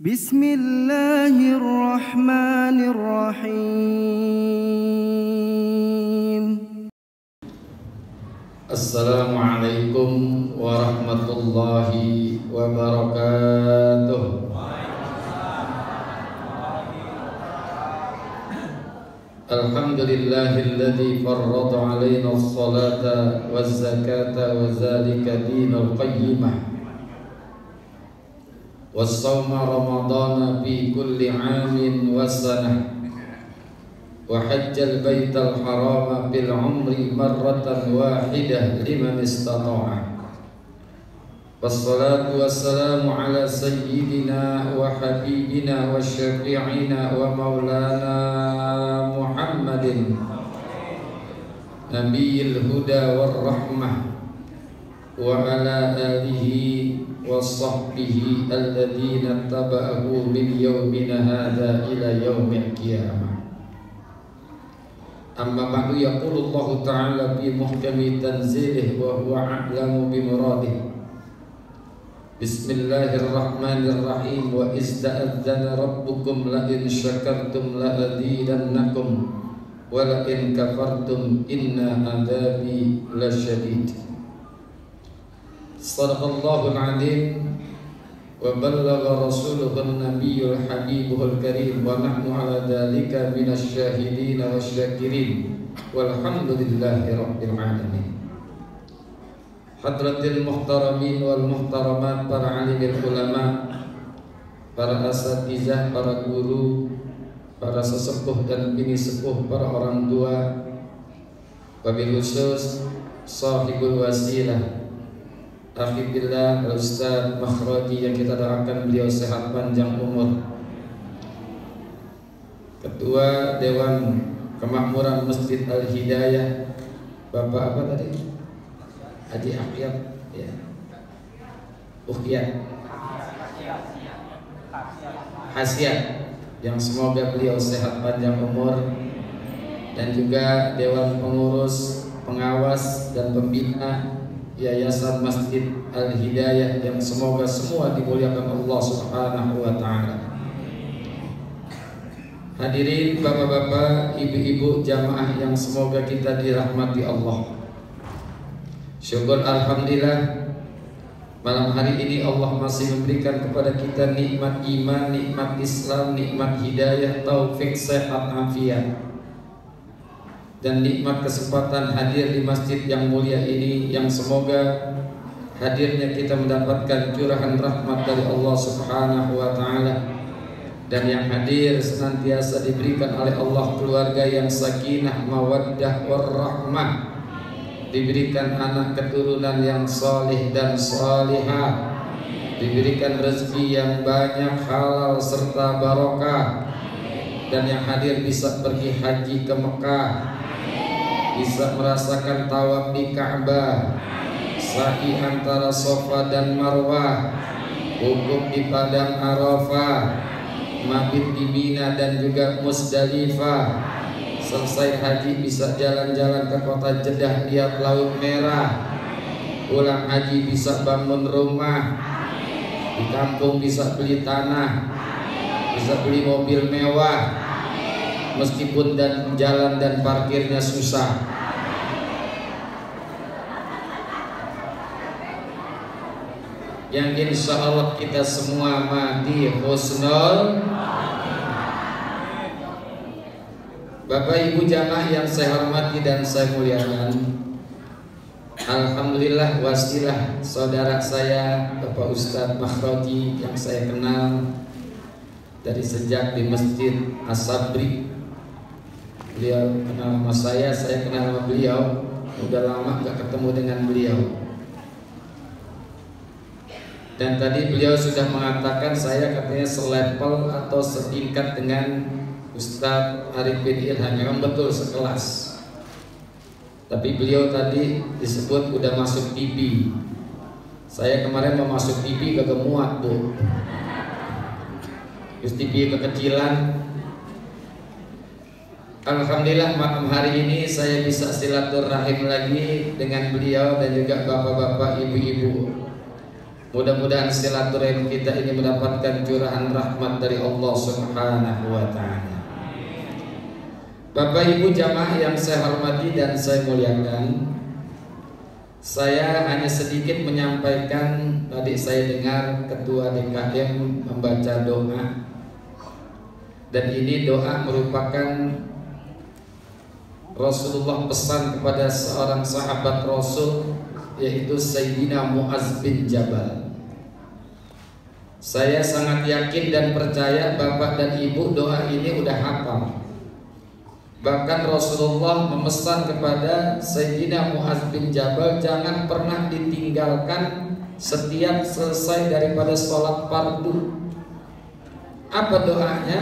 Bismillahirrahmanirrahim. Assalamualaikum warahmatullahi wabarakatuh. Alhamdulillahilladzi farrada alaina as-salata waz-zakata wa zalika dinul qayyimah. Was-sawma ramadana fi kulli 'amin wa sanah. Wa hajjal baital harama bil umri marratan wahidah liman istata'a. Wassalatu wassalamu ala sayyidina wa habibina wa syafi'ina wa maulana Muhammadin nabiyil huda war rahmah wa ala alihi wa sahbihi alladhina taba'ahu min yawmina hadha ila yaumil qiyamah. Amma ba'du, yaqulullahu ta'ala fi muhkami tanzilih wa huwa a'lamu bi muradih. Bismillahirrahmanirrahim. Wa ista'adzana rabbukum la in syakartum la azidannakum wa la in kafartum inna adzabi lasyadid. Sadaqallahul azim wa ballagha rasuluhun nabiyyul habibuhul karim wa nahnu ala dzalika minasy syahidin wasyakirin walhamdulillahi rabbil alamin. Hadratil muhtaramin wal muhtaramat, para alimil ulama, para asatizah, para guru, para sesepuh dan bini sepuh, para orang tua, wabil khusus sahibul wasilah Afibillah Al-Ustaz Makhraji, yang kita doakan beliau sehat panjang umur, Ketua Dewan Kemakmuran Masjid Al-Hidayah, Bapak apa tadi? Haji Akyat, ya. Ukhyat Hasiat, yang semoga beliau sehat panjang umur, dan juga Dewan Pengurus, Pengawas, dan Pembina Yayasan Masjid Al-Hidayah, yang semoga semua dimuliakan Allah Subhanahu wa ta'ala. Hadirin bapak-bapak, ibu-ibu, jamaah yang semoga kita dirahmati Allah. Syukur alhamdulillah, malam hari ini Allah masih memberikan kepada kita nikmat iman, nikmat Islam, nikmat hidayah, taufik, sehat, afiat, dan nikmat kesempatan hadir di masjid yang mulia ini, yang semoga hadirnya kita mendapatkan curahan rahmat dari Allah Subhanahu wa ta'ala, dan yang hadir senantiasa diberikan oleh Allah keluarga yang sakinah, mawaddah, warahmah, diberikan anak keturunan yang salih dan salihah, diberikan rezeki yang banyak, halal serta barokah, dan yang hadir bisa pergi haji ke Mekah, bisa merasakan tawaf di Ka'bah, sa'i antara Safa dan Marwah, wukuf di Padang Arafah, mabit di Mina dan juga Musdalifah. Selesai haji bisa jalan-jalan ke kota Jeddah, lihat Laut Merah. Pulang haji bisa bangun rumah, di kampung bisa beli tanah, bisa beli mobil mewah, meskipun dan jalan dan parkirnya susah. Yang insya Allah kita semua mati husnul. Bapak ibu jamaah yang saya hormati dan saya muliakan, alhamdulillah wasilah saudara saya Bapak Ustadz Makhraji, yang saya kenal dari sejak di Masjid As-Sabri. Beliau kenal sama saya kenal sama beliau. Udah lama gak ketemu dengan beliau. Dan tadi beliau sudah mengatakan saya katanya selevel atau setingkat dengan Ustadz Arifin Ilham. Memang betul sekelas. Tapi beliau tadi disebut udah masuk TV. Saya kemarin mau masuk TV kagak muat tuh. Terus TV kekecilan. Alhamdulillah malam hari ini saya bisa silaturahim lagi dengan beliau dan juga bapak-bapak, ibu-ibu. Mudah-mudahan silaturahim kita ini mendapatkan curahan rahmat dari Allah Subhanahu wa taala. Bapak Ibu jamaah yang saya hormati dan saya muliakan, saya hanya sedikit menyampaikan. Tadi saya dengar Ketua DKM membaca doa, dan ini doa merupakan Rasulullah pesan kepada seorang sahabat Rasul, yaitu Sayyidina Mu'az bin Jabal. Saya sangat yakin dan percaya Bapak dan Ibu doa ini udah hafal. Bahkan Rasulullah memesan kepada Sayyidina Mu'az bin Jabal jangan pernah ditinggalkan setiap selesai daripada sholat fardu. Apa doanya?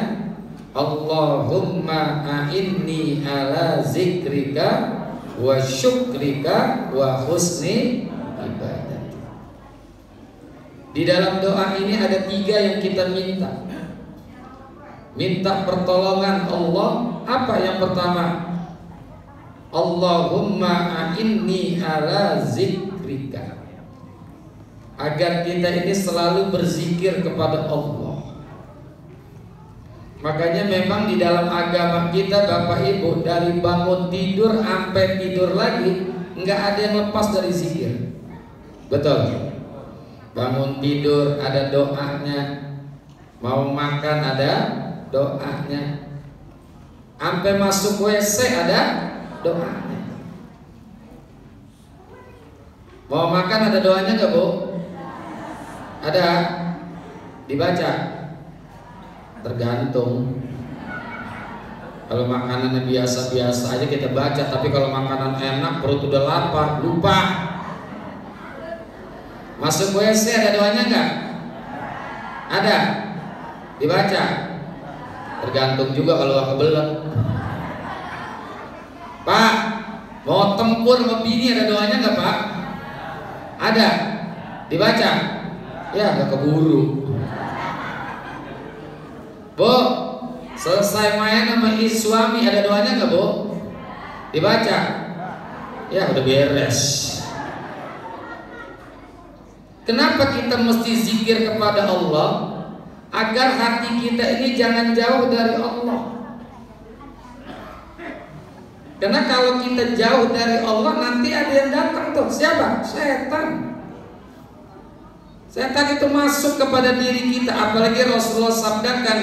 Allahumma a'inni ala zikrika wa syukrika wa husni ibadah. Di dalam doa ini ada 3 yang kita minta. Minta pertolongan Allah. Apa yang pertama? Allahumma a'inni ala zikrika. Agar kita ini selalu berzikir kepada Allah. Makanya memang di dalam agama kita Bapak Ibu, dari bangun tidur sampai tidur lagi nggak ada yang lepas dari zikir. Betul. Bangun tidur ada doanya, mau makan ada doanya, sampai masuk WC ada doanya. Mau makan ada doanya nggak Bu? Ada? Dibaca? Tergantung. Kalau makanannya biasa-biasa aja kita baca, tapi kalau makanan enak perut udah lapar lupa. Masuk WC ada doanya nggak? Ada? Dibaca? Tergantung juga kalau gak kebelet. Pak, mau tempur sama bini ada doanya nggak Pak? Ada? Dibaca? Ya gak keburu. Bu, selesai main sama suami ada doanya nggak Bu? Dibaca? Ya udah beres. Kenapa kita mesti zikir kepada Allah? Agar hati kita ini jangan jauh dari Allah. Karena kalau kita jauh dari Allah, nanti ada yang datang tuh. Siapa? Setan. Setan itu masuk kepada diri kita. Apalagi Rasulullah sabdakan,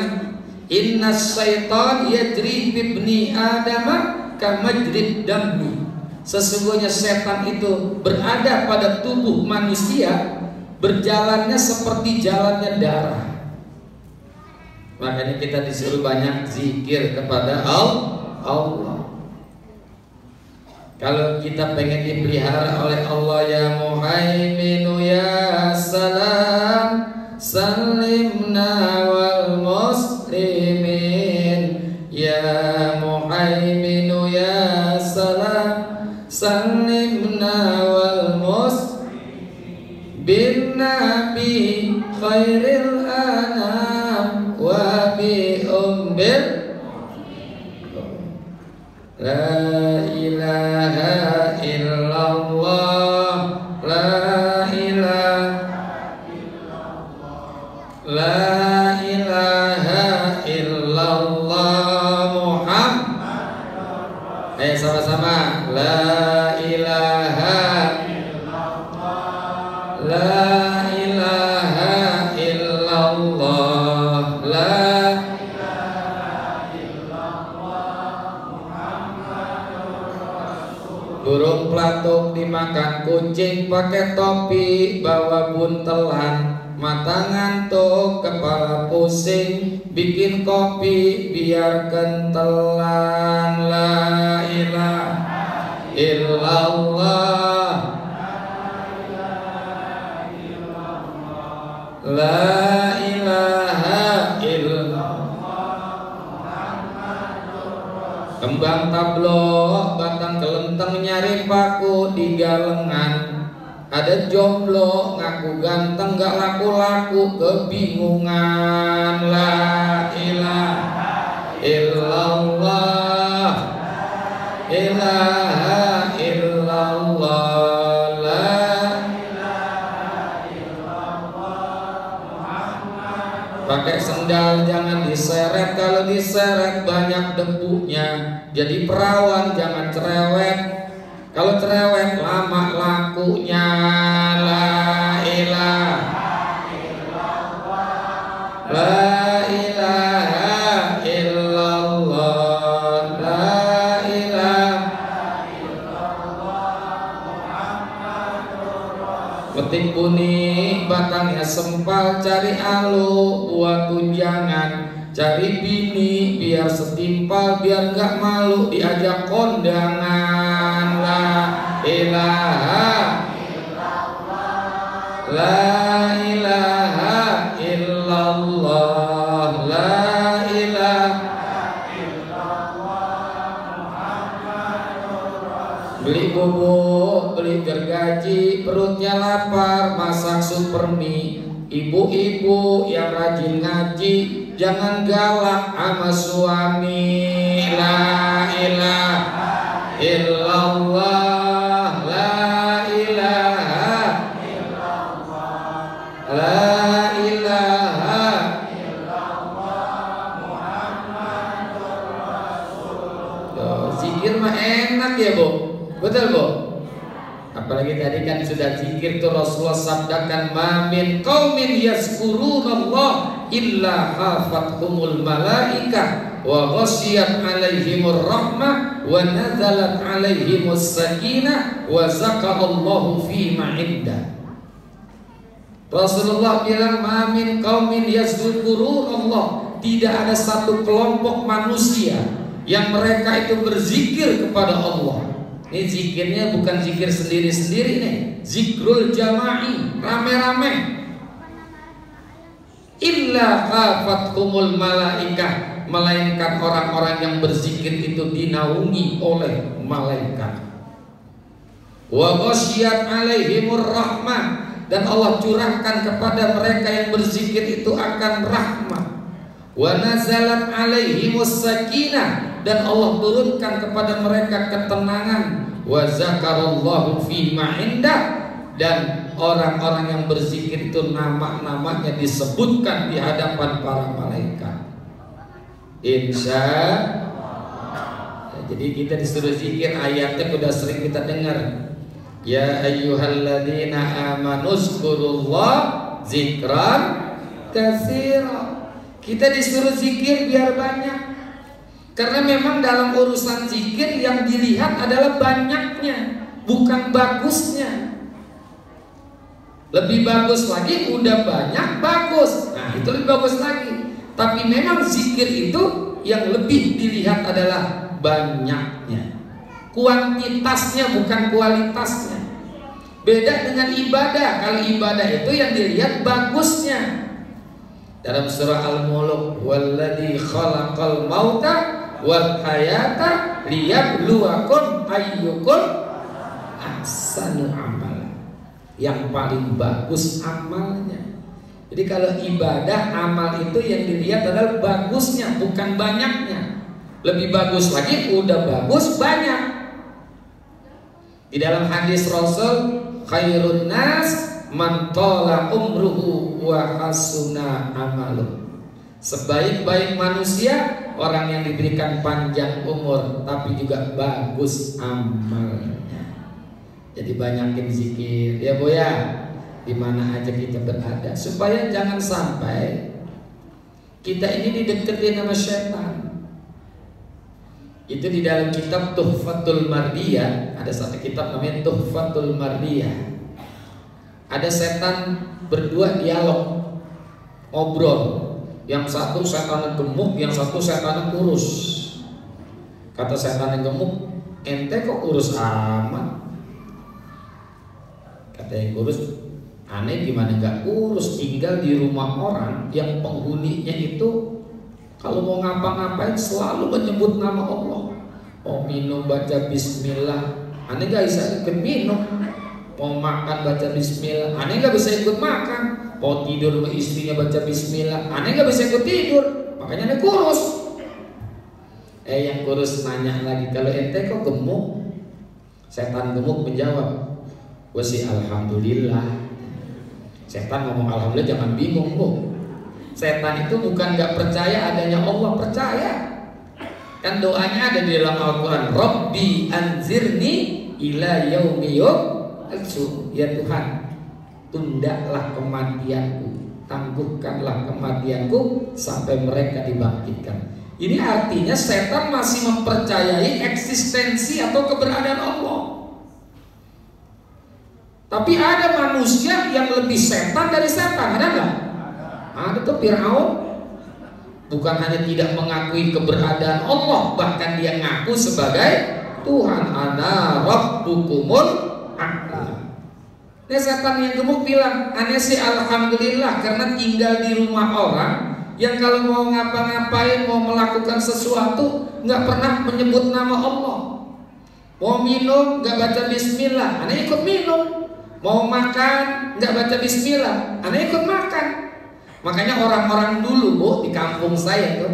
inna syaitan yajri bibni adama kamajrid dammi. Sesungguhnya setan itu berada pada tubuh manusia, berjalannya seperti jalannya darah. Makanya kita disuruh banyak zikir kepada Allah. Kalau kita pengen dipelihara oleh Allah, ya Muhaiminu ya salam, salimna wal muslimin. Ya Muhaiminu ya salam, salimna wal muslimin. Bin Nabi khairil anam wa bi umbil. La ilaha illallah, la ilaha illallah, la ilaha illallah Muhammad. Ayo sama-sama, la ilaha illallah, la ilaha illallah, la burung pelatuk dimakan kucing pakai topi, bawa buntelan, mata ngantuk, kepala pusing, bikin kopi biar kentelan. La ilaha illallah, la ilaha illallah. Kembang tablo, batang kelenteng nyari paku di galengan. Ada jomblo ngaku ganteng gak laku-laku, kebingungan. La ilaha illallah, ilaha illallah, la ilaha illallah. sendal jangan diseret, kalau diseret banyak debunya. Jadi perawan jangan cerewet, kalau cerewet lama lakunya. La ilaha illallah, la ilaha illallah, la ilaha illallah. Petik kuning batangnya sempal, cari alu buat tunjangan, cari bini biar setimpal, biar gak malu diajak kondangan. La ilaha illallah, la ilaha illallah, la ilaha illallah. Beli bubuk, beli gergaji, perutnya lapar, masak supermi. Ibu-ibu yang rajin ngaji, jangan galak sama suami. La ilaha illallah, la ilaha illallah, la ilaha illallah, Muhammadur Rasulullah. Zikir mah enak ya Bu, betul Bu? Apalagi tadi kan sudah zikir tuh Rasulullah sabdakan, ma min qaumin yazkurunallah illa hafathumul malaikah wa ghasyiyat alaihimur rahmah wa nazalat alaihimus sakinah wa zakarallahu fi ma'indah. Rasulullah bilang, ma min qaumin yazkurunallah, tidak ada satu kelompok manusia yang mereka itu berzikir kepada Allah. Ini zikirnya bukan zikir sendiri-sendiri nih, zikrul jama'i, rame-rame. Illa hafathumul malaikah, melainkan orang-orang yang berzikir itu dinaungi oleh malaikat. Wa ghasyiyat alaihimur rahmah, dan Allah curahkan kepada mereka yang berzikir itu akan rahmat. Wa nazalat alaihimus sakinah, dan Allah turunkan kepada mereka ketenangan. Wa zakarallahu fi ma'indah, dan orang-orang yang berzikir itu nama-namanya disebutkan di hadapan para malaikat. Insya Allah. Jadi kita disuruh zikir, ayatnya sudah sering kita dengar. Ya ayyuhalladzina amanu zkurullah zikran katsira. Kita disuruh zikir biar banyak. Karena memang dalam urusan zikir yang dilihat adalah banyaknya, bukan bagusnya. Lebih bagus lagi, udah banyak bagus, nah itu lebih bagus lagi. Tapi memang zikir itu yang lebih dilihat adalah banyaknya, kuantitasnya bukan kualitasnya. Beda dengan ibadah. Kalau ibadah itu yang dilihat bagusnya. Dalam surah Al-Mulk, walladzi khalaqal mauta wal hayata liyabluwakum ayyukum ahsanu amala. Yang paling bagus amalnya. Jadi kalau ibadah, amal itu yang dilihat adalah bagusnya, bukan banyaknya. Lebih bagus lagi, udah bagus banyak. Di dalam hadis Rasul, khairun nas man tala umruhu wa hasuna amaluh. Sebaik-baik manusia orang yang diberikan panjang umur tapi juga bagus amalnya. Jadi banyakin zikir ya Bu ya, dimana aja kita berada, supaya jangan sampai kita ini dideketin sama setan. Itu di dalam kitab Tuhfatul Mardiyah, ada satu kitab namanya Tuhfatul Mardiyah. Ada setan berdua dialog, ngobrol. Yang satu setan gemuk, yang satu setan kurus. Kata setan yang gemuk, ente kok kurus amat? Kata yang kurus, aneh gimana gak kurus, tinggal di rumah orang yang penghuninya itu kalau mau ngapa-ngapain selalu menyebut nama Allah. Mau minum baca bismillah, aneh gak bisa ikut minum. Mau makan baca bismillah, aneh gak bisa ikut makan. Mau tidur sama istrinya baca bismillah, aneh gak bisa ikut tidur. Makanya aneh kurus. Yang kurus nanya lagi, kalau ente kok gemuk? Setan gemuk menjawab, wasi alhamdulillah. Setan ngomong alhamdulillah jangan bingung Bu. Setan itu bukan nggak percaya adanya Allah, percaya. Kan doanya ada di dalam Al-Quran, Rabbi anzirni ila yaumi yub'atsun. Ya Tuhan, tundalah kematianku, tangguhkanlah kematianku sampai mereka dibangkitkan. Ini artinya setan masih mempercayai eksistensi atau keberadaan Allah. Tapi ada manusia yang lebih setan dari setan, ada nggak? Ada tuh Fir'aun. Bukan hanya tidak mengakui keberadaan Allah, bahkan dia ngaku sebagai Tuhan. Ana rabbukumul a'la. Nah, setan yang gemuk bilang, aneh sih alhamdulillah karena tinggal di rumah orang yang kalau mau ngapa-ngapain, mau melakukan sesuatu nggak pernah menyebut nama Allah. Mau minum nggak baca bismillah, aneh ikut minum. Mau makan nggak baca bismillah, aneh ikut makan. Makanya orang-orang dulu, Bu, di kampung saya tuh,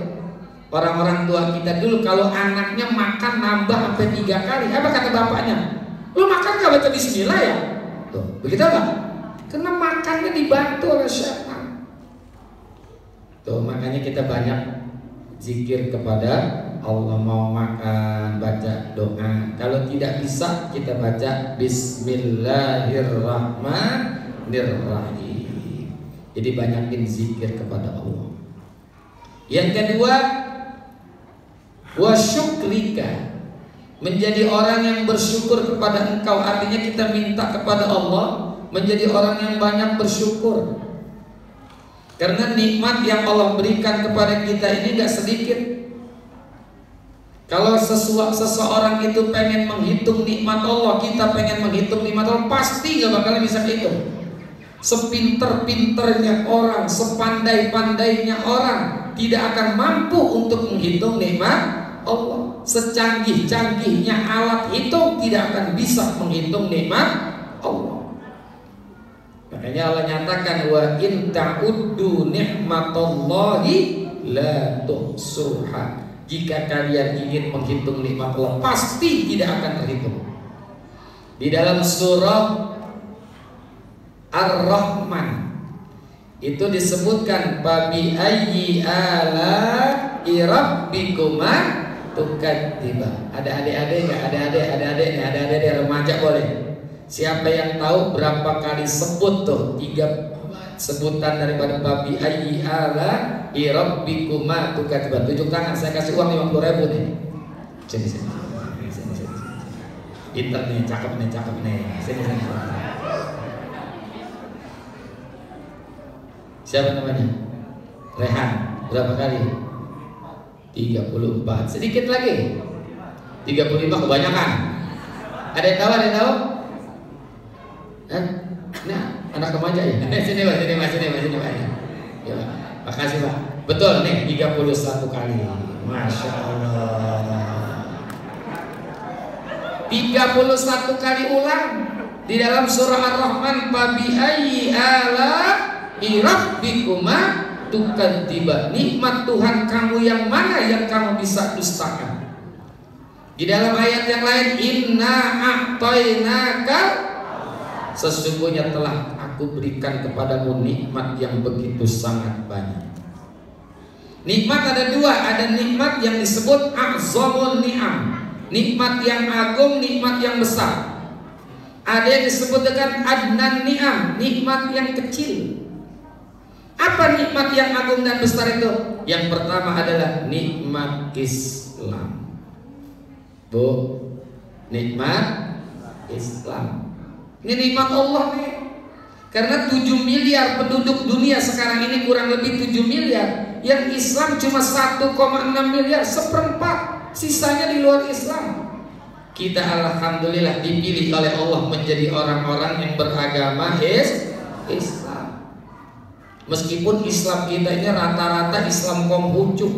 orang-orang tua kita dulu kalau anaknya makan nambah sampai 3 kali, apa kata bapaknya? Lu makan gak baca bismillah ya? Tuh, begitu nggak? Karena makannya dibantu oleh syaitan. Tuh, makanya kita banyak zikir kepada Allah. Mau makan baca doa. Kalau tidak bisa kita baca Bismillahirrahmanirrahim. Jadi banyakin zikir kepada Allah. Yang kedua, wasyukrika, menjadi orang yang bersyukur kepada Engkau. Artinya kita minta kepada Allah menjadi orang yang banyak bersyukur. Karena nikmat yang Allah berikan kepada kita ini gak sedikit. Kalau seseorang itu pengen menghitung nikmat Allah, kita pengen menghitung nikmat Allah, pasti gak bakalan bisa hitung. Sepinter-pinternya orang, sepandai-pandainya orang tidak akan mampu untuk menghitung nikmat Allah. Secanggih-canggihnya alat hitung tidak akan bisa menghitung nikmat Allah. Makanya Allah nyatakan, wa in ta'uddu ni'matallahi la tuhsuha. Jika kalian ingin menghitung nikmat Allah, pasti tidak akan terhitung. Di dalam surah Ar-Rahman itu disebutkan babi ayyi ala'i rabbikuma tukadziba. Ada adik-adik nggak? Ada adik remaja boleh. Siapa yang tahu berapa kali sebut tuh 3 sebutan daripada babi ayyi ala'i rabbikuma tukadziba? Tunjuk tangan, saya kasih uang 50.000 nih. Sini. Pintar nih, cakep nih. Sini. Siapa namanya? Rehan. Berapa kali? 34. Sedikit lagi. 35 kebanyakan. Ada yang tahu? Nah, anak remaja ya. Sini Pak. Ya, makasih Pak. Betul nih, 31 kali. Masya Allah. 31 kali ulang di dalam surah Ar-Rahman, fabi ayyi ala'i rabbikuma tukadziba. Nikmat Tuhan kamu yang mana yang kamu bisa dustakan? Di dalam ayat yang lain, inna a'tainaka, sesungguhnya telah aku berikan kepadamu nikmat yang begitu sangat banyak. Nikmat ada 2, ada nikmat yang disebut a'zamun ni'am, nikmat yang agung, nikmat yang besar. Ada yang disebut dengan adnan ni'am, nikmat yang kecil. Apa nikmat yang agung dan besar itu? Yang pertama adalah nikmat Islam. Bu, nikmat Islam. Ini nikmat Allah nih. Karena 7 miliar penduduk dunia sekarang ini, kurang lebih 7 miliar. Yang Islam cuma 1,6 miliar, 1/4. Sisanya di luar Islam. Kita alhamdulillah dipilih oleh Allah menjadi orang-orang yang beragama Islam. Meskipun Islam kita ini rata-rata Islam Konghucu.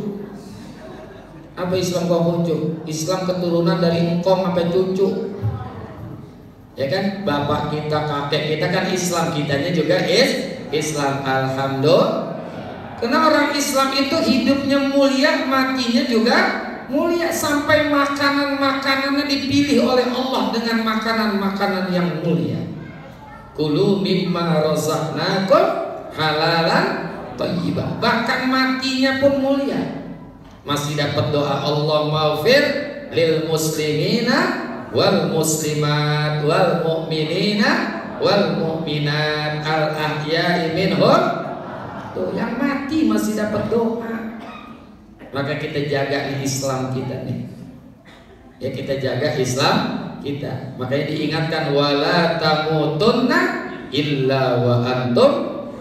Apa Islam Konghucu? Islam keturunan dari engkong sampai cucu. Ya kan, bapak kita, kakek kita kan Islam, kitanya juga Islam. Alhamdulillah. Karena orang Islam itu hidupnya mulia, matinya juga mulia. Sampai makanan-makanannya dipilih oleh Allah dengan makanan-makanan yang mulia. Kulu mimma razaqnakum halalan thayyibah. Bahkan matinya pun mulia. Masih dapat doa Allahumma ighfir lil muslimina wal muslimat wal mu'minina wal mu'minat al ahya'i minhum. Tuh, yang mati masih dapat doa. Maka kita jaga Islam kita nih. Ya, kita jaga Islam kita. Makanya diingatkan wala tamutunna illa wa antum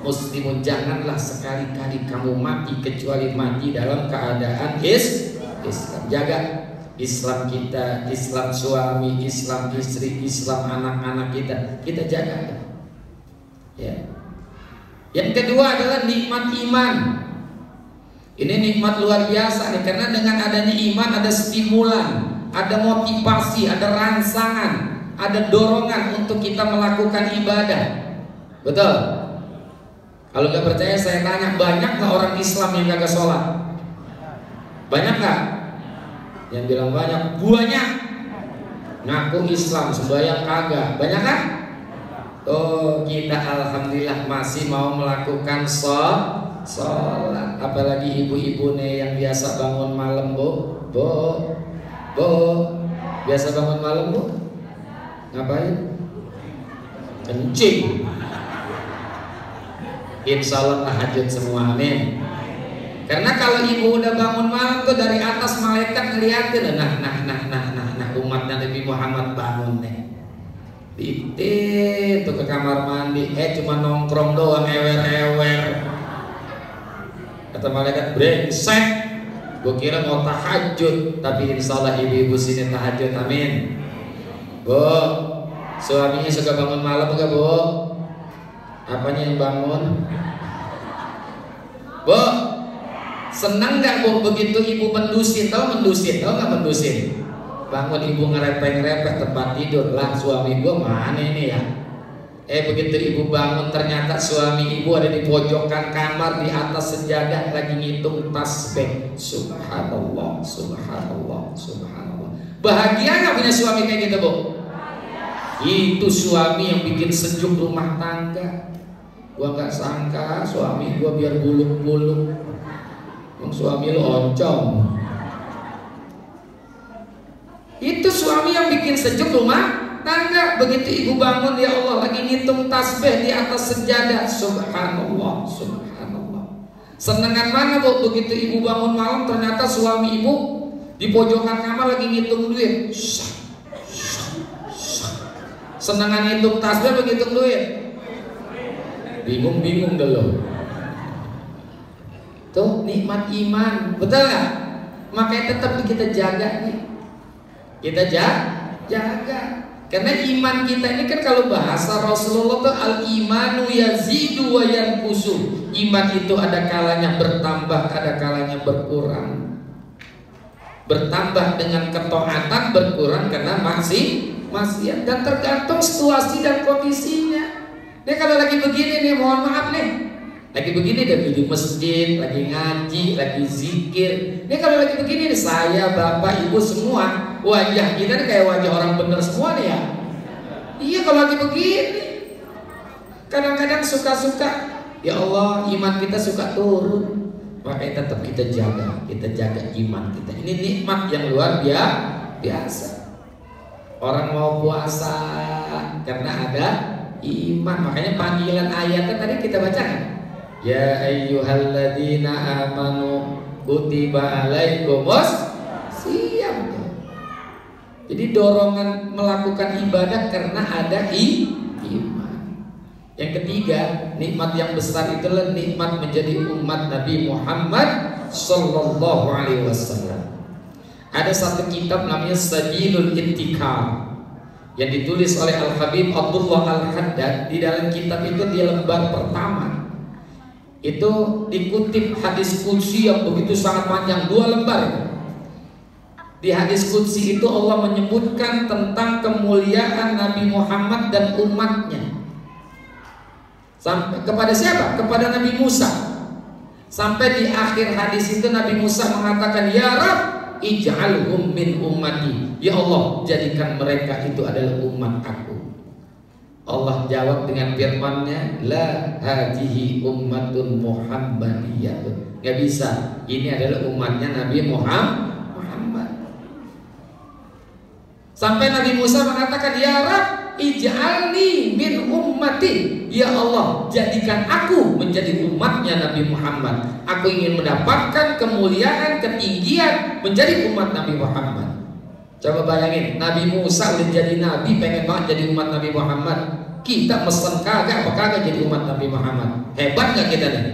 muslimun. Janganlah sekali-kali kamu mati kecuali mati dalam keadaan Islam. Jaga Islam kita, Islam suami, Islam istri, Islam anak-anak kita jaga. Ya. Yang kedua adalah nikmat iman. Ini nikmat luar biasa nih, karena dengan adanya iman ada stimulan, ada motivasi, ada rangsangan, ada dorongan untuk kita melakukan ibadah. Betul? Kalau nggak percaya saya tanya, banyak nggak orang Islam yang kagak sholat? Banyak nggak? Yang bilang banyak, banyak. Ngaku Islam, sembahyang kagak. Banyak kan? Oh, kita alhamdulillah masih mau melakukan sholat. Apalagi ibu-ibu nih yang biasa bangun malam, bu, biasa bangun malam, bu, ngapain? Kencing. Insya Allah tahajud semua, amin. Karena kalau ibu udah bangun malam tuh dari atas malaikat ngeliatin, nah umatnya Nabi Muhammad bangun nih. Diitin tuh ke kamar mandi, cuma nongkrong doang, ewer-ewer. Kata malaikat, brengsek. Gue kira mau tahajud, tapi insya Allah ibu-ibu sini tahajud, amin. Bu, suaminya suka bangun malam enggak, bu? Apanya yang bangun? Bu, senang nggak, bu, begitu ibu mendusin? Tahu nggak mendusin? Bangun ibu ngerepek-ngerepek tempat tidur, lah suami gua mana ini ya? Begitu ibu bangun ternyata suami ibu ada di pojokan kamar di atas sejadah lagi ngitung tasbih. Subhanallah, subhanallah, subhanallah. Bahagia nggak punya suami kayak gitu, bu? Itu suami yang bikin sejuk rumah tangga. Gua nggak sangka suami gua biar buluk-buluk. Suami lu oncom. Itu suami yang bikin sejuk rumah tangga. Begitu ibu bangun, ya Allah, lagi ngitung tasbih di atas sejadah. Subhanallah, subhanallah. Senengan mana, bu, begitu ibu bangun malam ternyata suami ibu di pojokan kamar lagi ngitung duit. Senengan ngitung tasbih begitu duit. Bingung dulu. Tuh nikmat iman, betul nggak? Makanya tetap kita jaga nih. Kita jaga. Karena iman kita ini kan kalau bahasa Rasulullah tuh al-imanu yazidu wa yanqusu. Iman itu ada kalanya bertambah, ada kalanya berkurang. Bertambah dengan ketaatan, berkurang karena maksiat, dan tergantung situasi dan kondisinya. Dia kalau lagi begini nih, mohon maaf nih, lagi begini dia di masjid, lagi ngaji, lagi zikir. Ini kalau lagi begini nih, saya, bapak, ibu semua, wajah kita nih kayak wajah orang bener semua nih ya. Iya, kalau lagi begini. Kadang-kadang suka-suka, ya Allah, iman kita suka turun. Makanya tetap kita jaga iman kita. Ini nikmat yang luar biasa. Orang mau puasa karena ada iman. Makanya panggilan ayatnya tadi kita bacakan. Ya ayyuhalladzina amanu kutiba alaikumus siyam. Jadi dorongan melakukan ibadah karena ada iman. Yang ketiga, nikmat yang besar itulah nikmat menjadi umat Nabi Muhammad sallallahu alaihi wasallam. Ada satu kitab namanya Sabilul Intikam yang ditulis oleh Al-Habib Abdullah Al-Haddad. Di dalam kitab itu di lembar pertama itu dikutip hadis qudsi yang begitu sangat panjang, 2 lembar. Di hadis qudsi itu Allah menyebutkan tentang kemuliaan Nabi Muhammad dan umatnya. Sampai kepada siapa? Kepada Nabi Musa. Sampai di akhir hadis itu Nabi Musa mengatakan, ya Rabb, ij'alhum min ummati. Ya Allah, jadikan mereka itu adalah umat aku. Allah jawab dengan firman-Nya, la hadhihi ummatun muhammadiyatun. Gak bisa. Ini adalah umatnya Nabi Muhammad. Sampai Nabi Musa mengatakan, ya Rabb, ij'alni min ummati. Ya Allah, jadikan aku menjadi umatnya Nabi Muhammad. Aku ingin mendapatkan kemuliaan, ketinggian menjadi umat Nabi Muhammad. Coba bayangin, Nabi Musa udah jadi nabi, pengen banget jadi umat Nabi Muhammad. Kita mesen kagak, apa kagak jadi umat Nabi Muhammad? Hebat gak kita nih?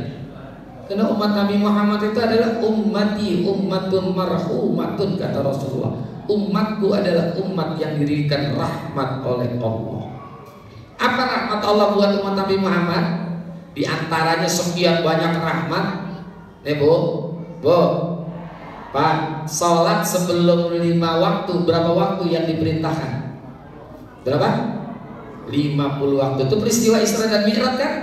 Karena umat Nabi Muhammad itu adalah ummati ummatun marhumatun, kata Rasulullah. Umatku adalah umat yang diberikan rahmat oleh Allah. Apa rahmat Allah buat umat Nabi Muhammad? Di antaranya sekian banyak rahmat. Bu, Pak, sholat sebelum 5 waktu, berapa waktu yang diperintahkan? Berapa? 50 waktu. Itu peristiwa Isra dan Mi'raj kan?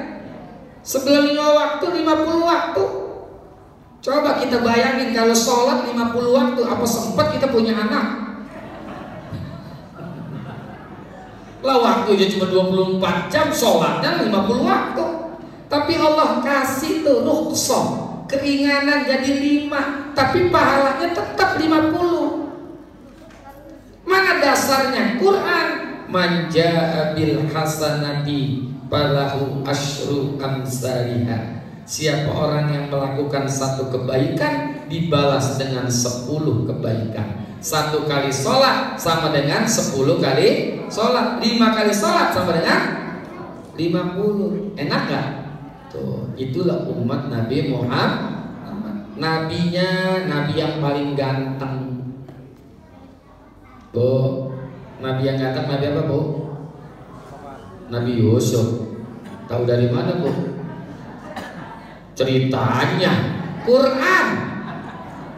Sebelum 5 waktu, 50 waktu. Coba kita bayangin kalau sholat 50 waktu, apa sempat kita punya anak? Lah waktunya cuma 24 jam, sholatnya 50 waktu. Tapi Allah kasih tuh rukhsah, keringanan jadi 5, tapi pahalanya tetap 50. Mana dasarnya? Quran, man jaa bil hasanati falahu asyru amsalihha. Siapa orang yang melakukan satu kebaikan dibalas dengan 10 kebaikan. 1 kali sholat sama dengan 10 kali sholat. 5 kali sholat sama dengan 50. Enak gak? Tuh, itulah umat Nabi Muhammad. Nabinya nabi yang paling ganteng. Bu, nabi yang ganteng nabi apa, Bu? Nabi Yusuf. Tahu dari mana, Bu? Ceritanya Quran.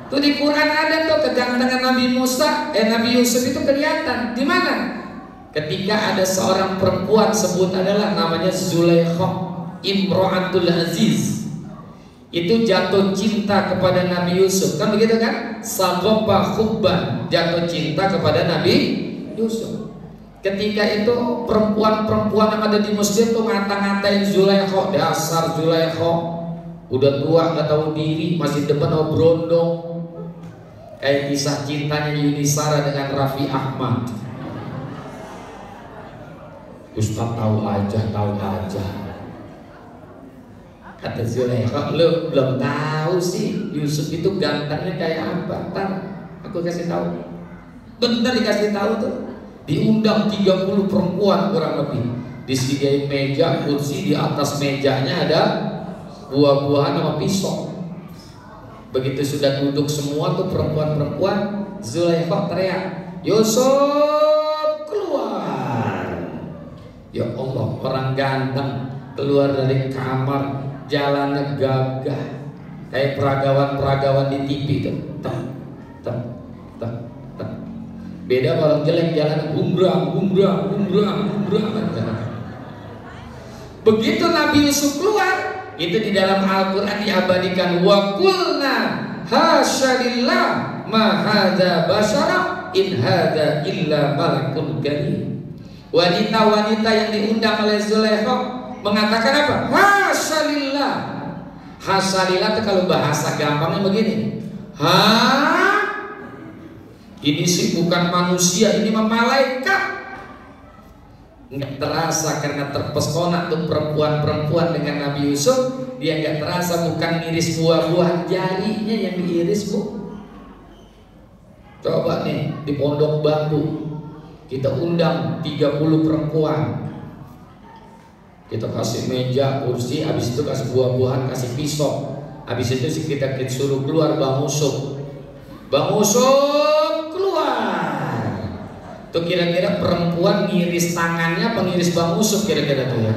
Tuh di Quran ada tuh kegantengan Nabi Nabi Yusuf itu kelihatan. Di mana? Ketika ada seorang perempuan, sebut adalah namanya Zulaikha Imro'atul Aziz, itu jatuh cinta kepada Nabi Yusuf, kan begitu kan? Sagoba khubban, jatuh cinta kepada Nabi Yusuf. Ketika itu perempuan-perempuan yang ada di masjid tuh ngata-ngatain Zulaikha, dasar Zulaikha, udah tua gak tahu diri, masih depan sama berondong. Kayak kisah cintanya Yuni Sara dengan Raffi Ahmad. Ustaz tahu aja. Kata Zulaikha, lu belum tahu sih Yusuf itu gantengnya kayak apa. Ntar aku kasih tahu. Bener dikasih tahu tuh. Diundang 30 perempuan kurang lebih. Disediain meja, kursi, di atas mejanya ada buah-buahan sama pisau. Begitu sudah duduk semua tuh perempuan-perempuan, Zulaikha teriak, Yusuf keluar. Ya Allah, orang ganteng keluar dari kamar, jalannya gagah kayak peragawan-peragawan di TV tuh. Beda kalau jelek jalan gumbrang. Begitu Nabi Yusuf keluar, itu di dalam Al-Quran diabadikan, wa qulna hasyalillah ma hadza basyara in hadza illa malakun karim. Wanita-wanita yang diundang oleh Zulaikha mengatakan apa? Hasyalillah. Hasyalillah itu kalau bahasa gampangnya begini. Ini sih bukan manusia, ini mah malaikat. Nggak terasa karena terpesona tuh perempuan-perempuan dengan Nabi Yusuf. Dia nggak terasa, bukan ngiris buah-buahan, jarinya yang diiris, Bu. Coba nih di Pondok Bambu kita undang 30 perempuan, kita kasih meja, kursi, habis itu kasih buah-buahan, kasih pisau, habis itu sih kita suruh keluar Bang Yusuf keluar. Tuh kira-kira perempuan ngiris tangannya apa ngiris Bang Yusuf kira-kira tuh ya.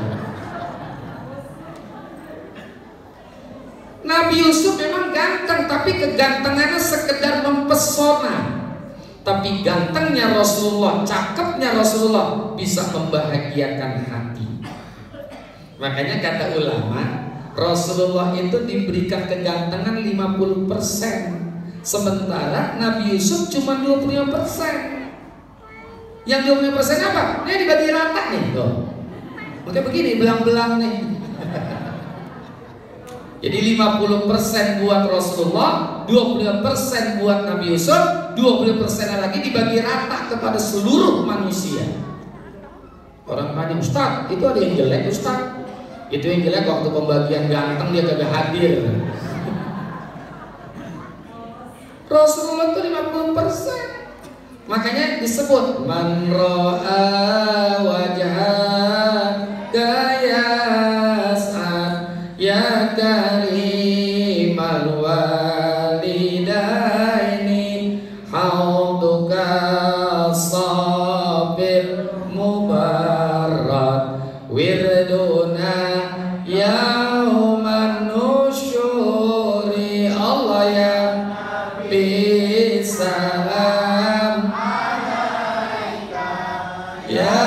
Nabi Yusuf memang ganteng, tapi kegantengannya sekedar mempesona. Tapi gantengnya Rasulullah, cakepnya Rasulullah bisa membahagiakan hati. Makanya kata ulama, Rasulullah itu diberikan kegantengan 50%, sementara Nabi Yusuf cuma 25%. Yang 25% apa? Ini dibagi rata nih tuh. Makanya begini, belang-belang nih. Jadi 50% buat Rasulullah, 20% buat Nabi Yusuf, 20% lagi dibagi rata kepada seluruh manusia. Orang tanya, Ustaz, itu ada yang jelek Ustaz? Itu yang jelek waktu pembagian ganteng dia kagak hadir. Rasulullah itu 50%. Makanya disebut man ra'a wajhaka yas'ad ya karimal walidaini hauduka sabir mubarak wirduna yauman nusyuri Allah ya bisalam ya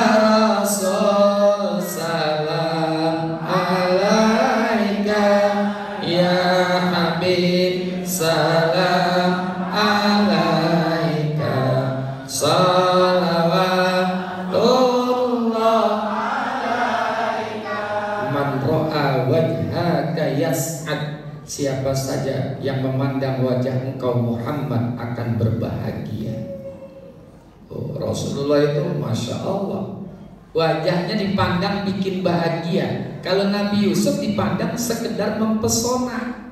Rasul salam alaika ya Habib salam alaika salawatullah alaika man ra'a wajhaka yas'ad. Siapa saja yang memandang wajah engkau Muhammad akan berbahagia. Oh, Rasulullah itu Masya Allah, wajahnya dipandang bikin bahagia. Kalau Nabi Yusuf dipandang sekedar mempesona.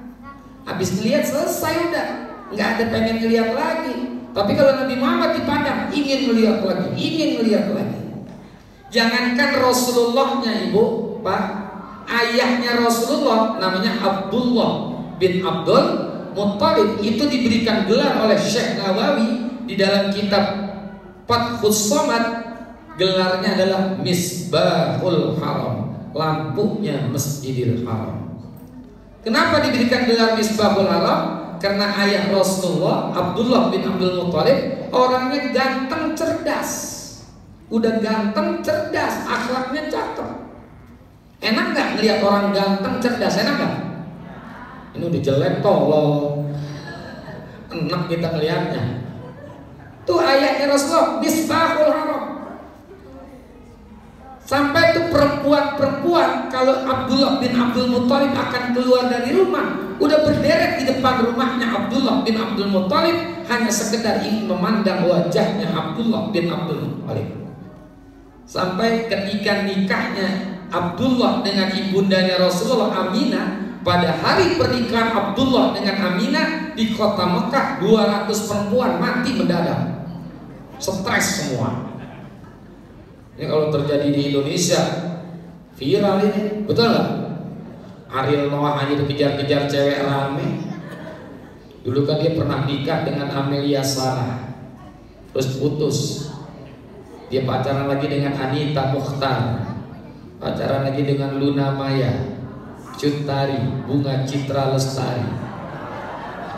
Habis ngeliat selesai udah, nggak ada pengen ngeliat lagi. Tapi kalau Nabi Muhammad dipandang ingin ngeliat lagi, ingin ngeliat lagi. Jangankan Rasulullahnya ibu, Pak, ayahnya Rasulullah namanya Abdullah bin Abdul Muttalib itu diberikan gelar oleh Syekh Nawawi di dalam kitab Fathus Somad. Gelarnya adalah Misbahul Haram, lampunya Masjidil Haram. Kenapa diberikan gelar Misbahul Haram? Karena ayah Rasulullah Abdullah bin Abdul Muttalib orangnya ganteng cerdas. Udah ganteng cerdas, akhlaknya cakep. Enak nggak ngelihat orang ganteng cerdas? Enak nggak? Ini udah jelek tolol. Enak kita ngelihatnya. Tuh ayahnya Rasulullah Misbahul Haram. Sampai tuh perempuan-perempuan kalau Abdullah bin Abdul Muttalib akan keluar dari rumah, udah berderet di depan rumahnya Abdullah bin Abdul Muttalib hanya sekedar ingin memandang wajahnya Abdullah bin Abdul Muttalib. Sampai ketika nikahnya Abdullah dengan ibundanya Rasulullah Aminah, pada hari pernikahan Abdullah dengan Aminah di kota Mekah 200 perempuan mati mendadak, stres semua. Ini kalau terjadi di Indonesia viral ini, betul nggak? Ariel Noah hanya dikejar-kejar cewek rame. Dulu kan dia pernah nikah dengan Amelia Sarah, terus putus. Dia pacaran lagi dengan Anita Mukhtar, pacaran lagi dengan Luna Maya, Cut Tari, Bunga Citra Lestari,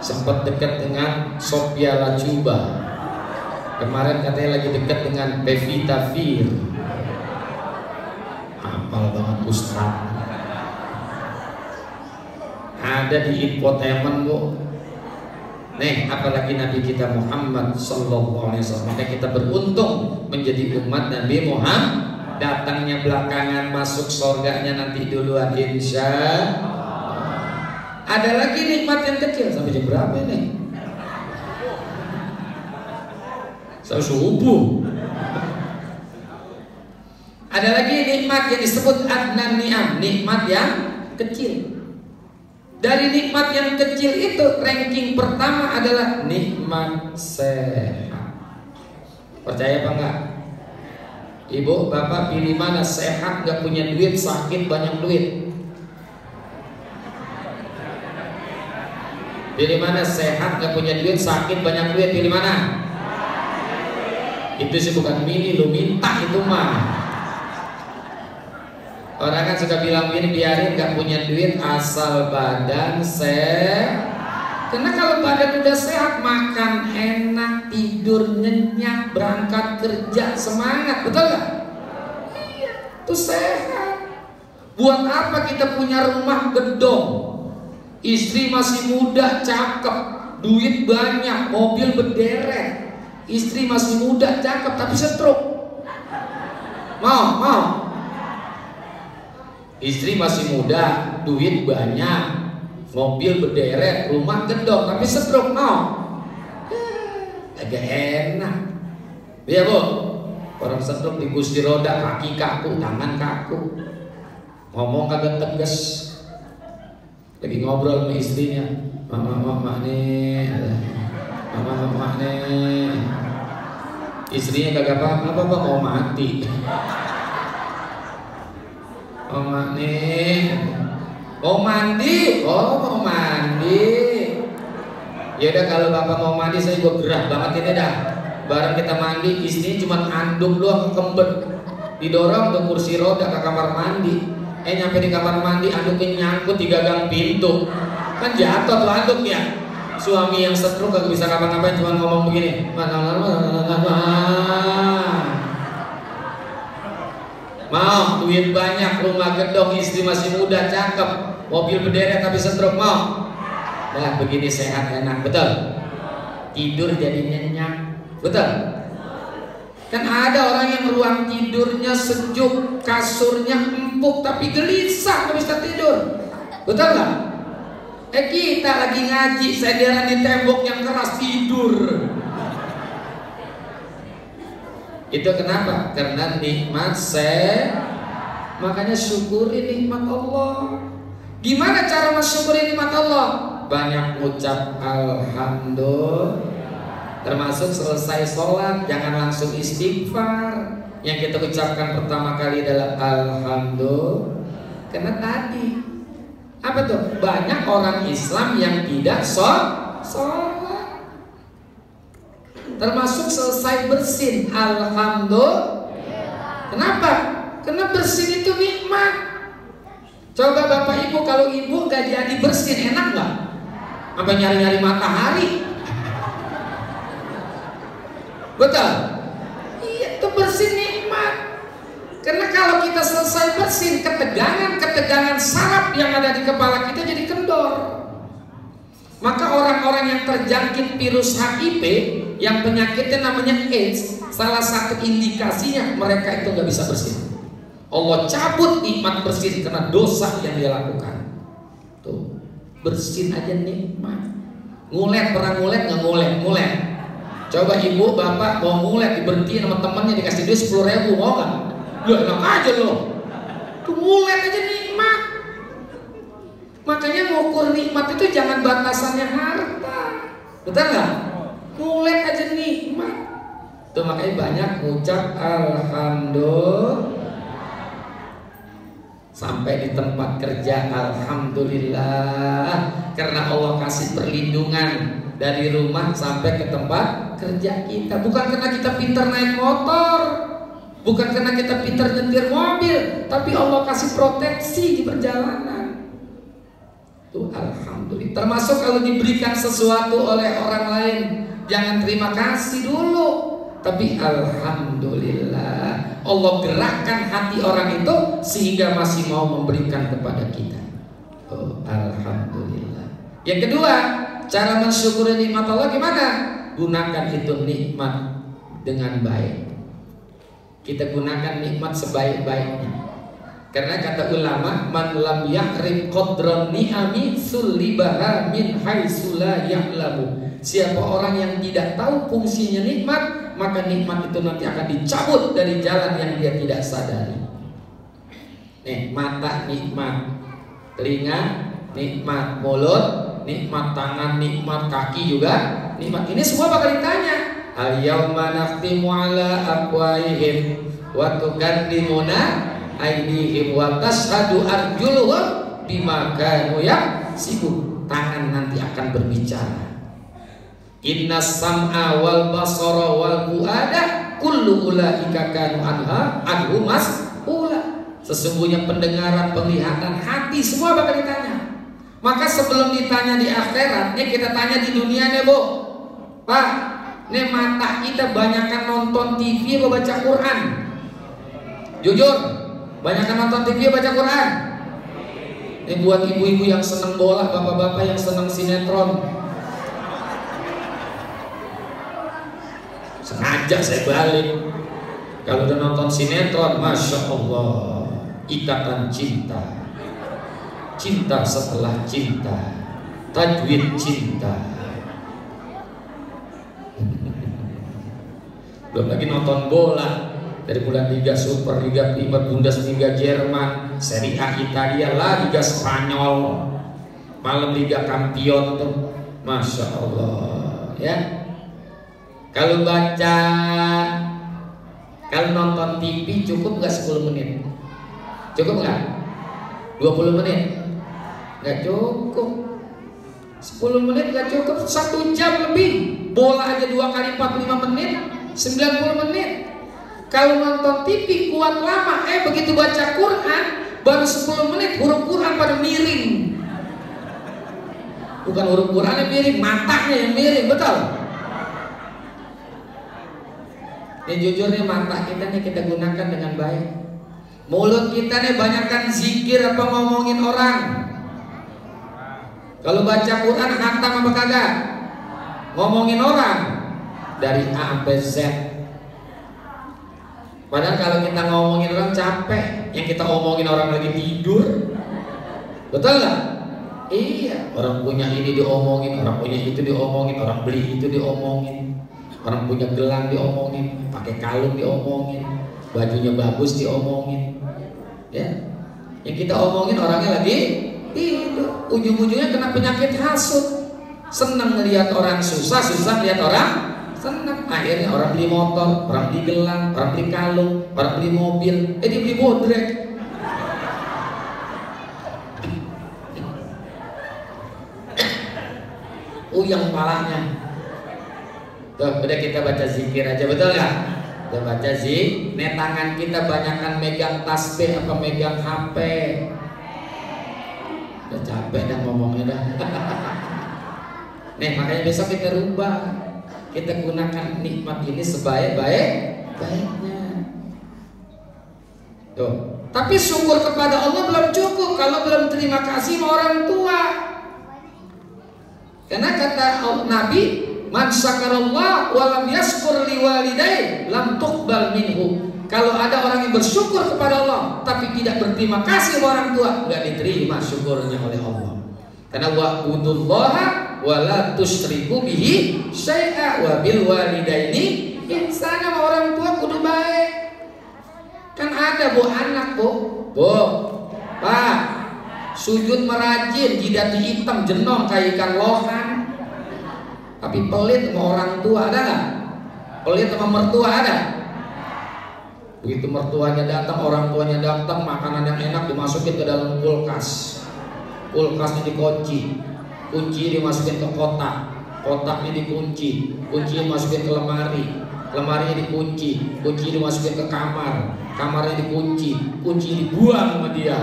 sempat dekat dengan Sophia Lajuba. Kemarin katanya lagi dekat dengan Pevita Fir. Hafal banget Ustaz. Ada di infotainment bu. Nih, apalagi Nabi kita Muhammad Sallallahu Alaihi Wasallam. Maka kita beruntung menjadi umat Nabi Muhammad. Datangnya belakangan, masuk surganya nanti duluan insya Allah. Ada lagi nikmat yang kecil. Sampai jam berapa nih? Sampai subuh. Ada lagi nikmat yang disebut adnan ni'am, nikmat yang kecil. Dari nikmat yang kecil itu ranking pertama adalah nikmat sehat. Percaya apa enggak? Ibu, bapak pilih mana? Sehat, nggak punya duit, sakit, banyak duit. Pilih mana? Sehat, nggak punya duit, sakit, banyak duit. Pilih mana? Itu sih bukan milih, lu minta itu mah. Orang kan suka bilang gini, biarin nggak punya duit asal badan sehat. Karena kalau badan udah sehat, makan enak, tidur nyenyak, berangkat kerja semangat, betul nggak? Iya, itu sehat. Buat apa kita punya rumah gedong, istri masih muda, cakep, duit banyak, mobil berderet. Istri masih muda, cakep, tapi stroke. Mau? Istri masih muda, duit banyak, mobil berderet, rumah gedong, tapi stroke mau. Agak enak. Iya bu, orang stroke di kursi roda, kaki kaku, tangan kaku, ngomong kagak tegas. Lagi ngobrol sama istrinya, mama nih, mama nih. Istrinya kagak apa mau mati. Mama nih, mau mandi, mau mandi. Ya udah kalau bapak mau mandi saya gue gerah banget ini dah. Bareng kita mandi, istrinya cuma anduk doang kembet, didorong ke kursi roda ke kamar mandi. Nyampe di kamar mandi anduknya nyangkut di gagang pintu, kan jatuh tuh anduknya. Suami yang stroke gak bisa ngapa-ngapain, cuma ngomong begini, mau duit banyak, rumah gedong, istri masih muda, cakep, mobil berderet tapi stroke mau. Nah begini sehat enak, betul. Tidur jadi nyenyak, betul. Kan ada orang yang ruang tidurnya sejuk, kasurnya empuk tapi gelisah, gak bisa tidur, betul nggak? Kita lagi ngaji, senderan di tembok yang keras tidur. Itu kenapa? Karena nikmat makanya syukuri nikmat Allah. Gimana cara mensyukuri nikmat Allah? Banyak ucap alhamdulillah. Termasuk selesai sholat jangan langsung istighfar. Yang kita ucapkan pertama kali adalah alhamdulillah. Karena tadi apa tuh? Banyak orang Islam yang tidak sholat. Termasuk selesai bersin alhamdulillah. Kenapa? Karena bersin itu nikmat. Coba bapak ibu, kalau ibu gak jadi bersin enak gak? Sampai nyari-nyari matahari. Betul? Iya, itu bersin nikmat. Karena kalau kita selesai bersin, ketegangan saraf yang ada di kepala kita jadi kendor. Maka orang-orang yang terjangkit virus HIV, yang penyakitnya namanya AIDS, salah satu indikasinya mereka itu nggak bisa bersin. Allah cabut nikmat bersin karena dosa yang dia lakukan. Tuh, bersin aja nikmat. Ngulet, pernah ngulet nggak ngulet? Coba ibu bapak mau ngulet diberhentiin sama temannya, dikasih duit 10.000, mau nggak? Ya enak aja loh. Tuh ngulet aja nikmat. Makanya ngukur nikmat itu jangan batasannya harta, betul nggak? Ngulet aja nikmat. Tuh makanya banyak ngucap alhamdulillah. Sampai di tempat kerja alhamdulillah, karena Allah kasih perlindungan dari rumah sampai ke tempat kerja kita. Bukan karena kita pintar naik motor, bukan karena kita pintar nyetir mobil, tapi Allah kasih proteksi di perjalanan. Tuh alhamdulillah. Termasuk kalau diberikan sesuatu oleh orang lain, jangan terima kasih dulu, tapi alhamdulillah. Allah gerakkan hati orang itu sehingga masih mau memberikan kepada kita. Oh, alhamdulillah. Yang kedua, cara mensyukuri nikmat Allah gimana? Gunakan itu nikmat dengan baik. Kita gunakan nikmat sebaik-baiknya. Karena kata ulama, man lam ya'rif qadran ni'ami sullibaha min haitsu la ya'lamu. Siapa orang yang tidak tahu fungsinya nikmat, maka nikmat itu nanti akan dicabut dari jalan yang dia tidak sadari. Nih, mata nikmat, telinga nikmat, mulut nikmat, tangan nikmat, kaki juga nikmat. Ini semua bakal ditanya. Al-yauma nakhtimu ala afwahihim wa tukallimuna aydihim wa tashhadu arjuluhum bima kanu yaksibun. Tangan nanti akan berbicara. Inna sam'a wal basara wal fuada kullu ulaika kanu anhu mas'ula. Sesungguhnya pendengaran, penglihatan, hati semua bakal ditanya. Maka sebelum ditanya di akhirat, ini kita tanya di dunia nih bu. Pak, ini mata kita banyakkan nonton TV atau baca Quran? Jujur, banyakkan nonton TV atau baca Quran? Ini buat ibu-ibu yang seneng bola, bapak-bapak yang seneng sinetron. Sengaja saya balik. Kalau udah nonton sinetron, masya Allah, ikatan cinta, cinta setelah cinta, tajwid cinta. Belum lagi nonton bola dari bulan Liga Super, Liga Primer, Bundesliga Jerman, Serie A Italia, Liga Spanyol, malam Liga Kampion tuh, Masya Allah ya. Kalau baca, kalau nonton TV cukup nggak 10 menit? Cukup nggak? 20 menit? Nggak cukup. 10 menit nggak cukup, 1 jam lebih. Bola aja 2 kali 45 menit, 90 menit. Kalau nonton TV kuat lama, begitu baca Quran baru 10 menit huruf Quran pada miring. Bukan huruf Quran yang miring, matanya yang miring, betul? Ini jujur nih, mata kita nih kita gunakan dengan baik. Mulut kita nih banyakkan zikir apa ngomongin orang. Kalau baca Quran hantam apa kagak? Ngomongin orang dari A sampai Z. Padahal kalau kita ngomongin orang capek, yang kita omongin orang lagi tidur. Betul nggak? Iya, orang punya ini diomongin, orang punya itu diomongin, orang beli itu diomongin, orang punya gelang diomongin, pakai kalung diomongin, bajunya bagus diomongin, ya. Yang kita omongin orangnya lagi tidur, ujung-ujungnya kena penyakit hasut. Senang ngelihat orang susah, susah lihat orang senang. Akhirnya orang beli motor, orang beli gelang, orang beli kalung, orang beli mobil, dia beli bodrek. Uyang palanya. Tuh, udah kita baca zikir aja, betul nggak? Kita baca zikir. Nih tangan kita banyakkan megang tasbih apa megang HP. Udah capek dah ngomongnya dah. Nih makanya besok kita rubah. Kita gunakan nikmat ini sebaik-baiknya. Tuh. Tapi syukur kepada Allah belum cukup kalau belum terima kasih sama orang tua. Karena kata Nabi, man syakarallah wa lam yashkur liwalidayhi lam tuqbal minhu. Kalau ada orang yang bersyukur kepada Allah tapi tidak berterima kasih sama orang tua, enggak diterima syukurnya oleh Allah. Karena wa'budullaha wa la tusyriku bihi syai'a wa bil walidaini ihsana. Sama orang tua kudu baik. Kan ada bu anak bu, Pak, sujud merajin, jidat hitam jenong kayak ikan lohan, tapi pelit sama orang tua, ada nggak? Pelit sama mertua ada? Begitu mertuanya datang, orang tuanya datang, makanan yang enak dimasukin ke dalam kulkas, kulkasnya dikunci, kunci dimasukin ke kotak, kotaknya dikunci, kunci dimasukin ke lemari, lemarinya dikunci, kunci dimasukin ke kamar, kamarnya dikunci, kunci dibuang sama dia.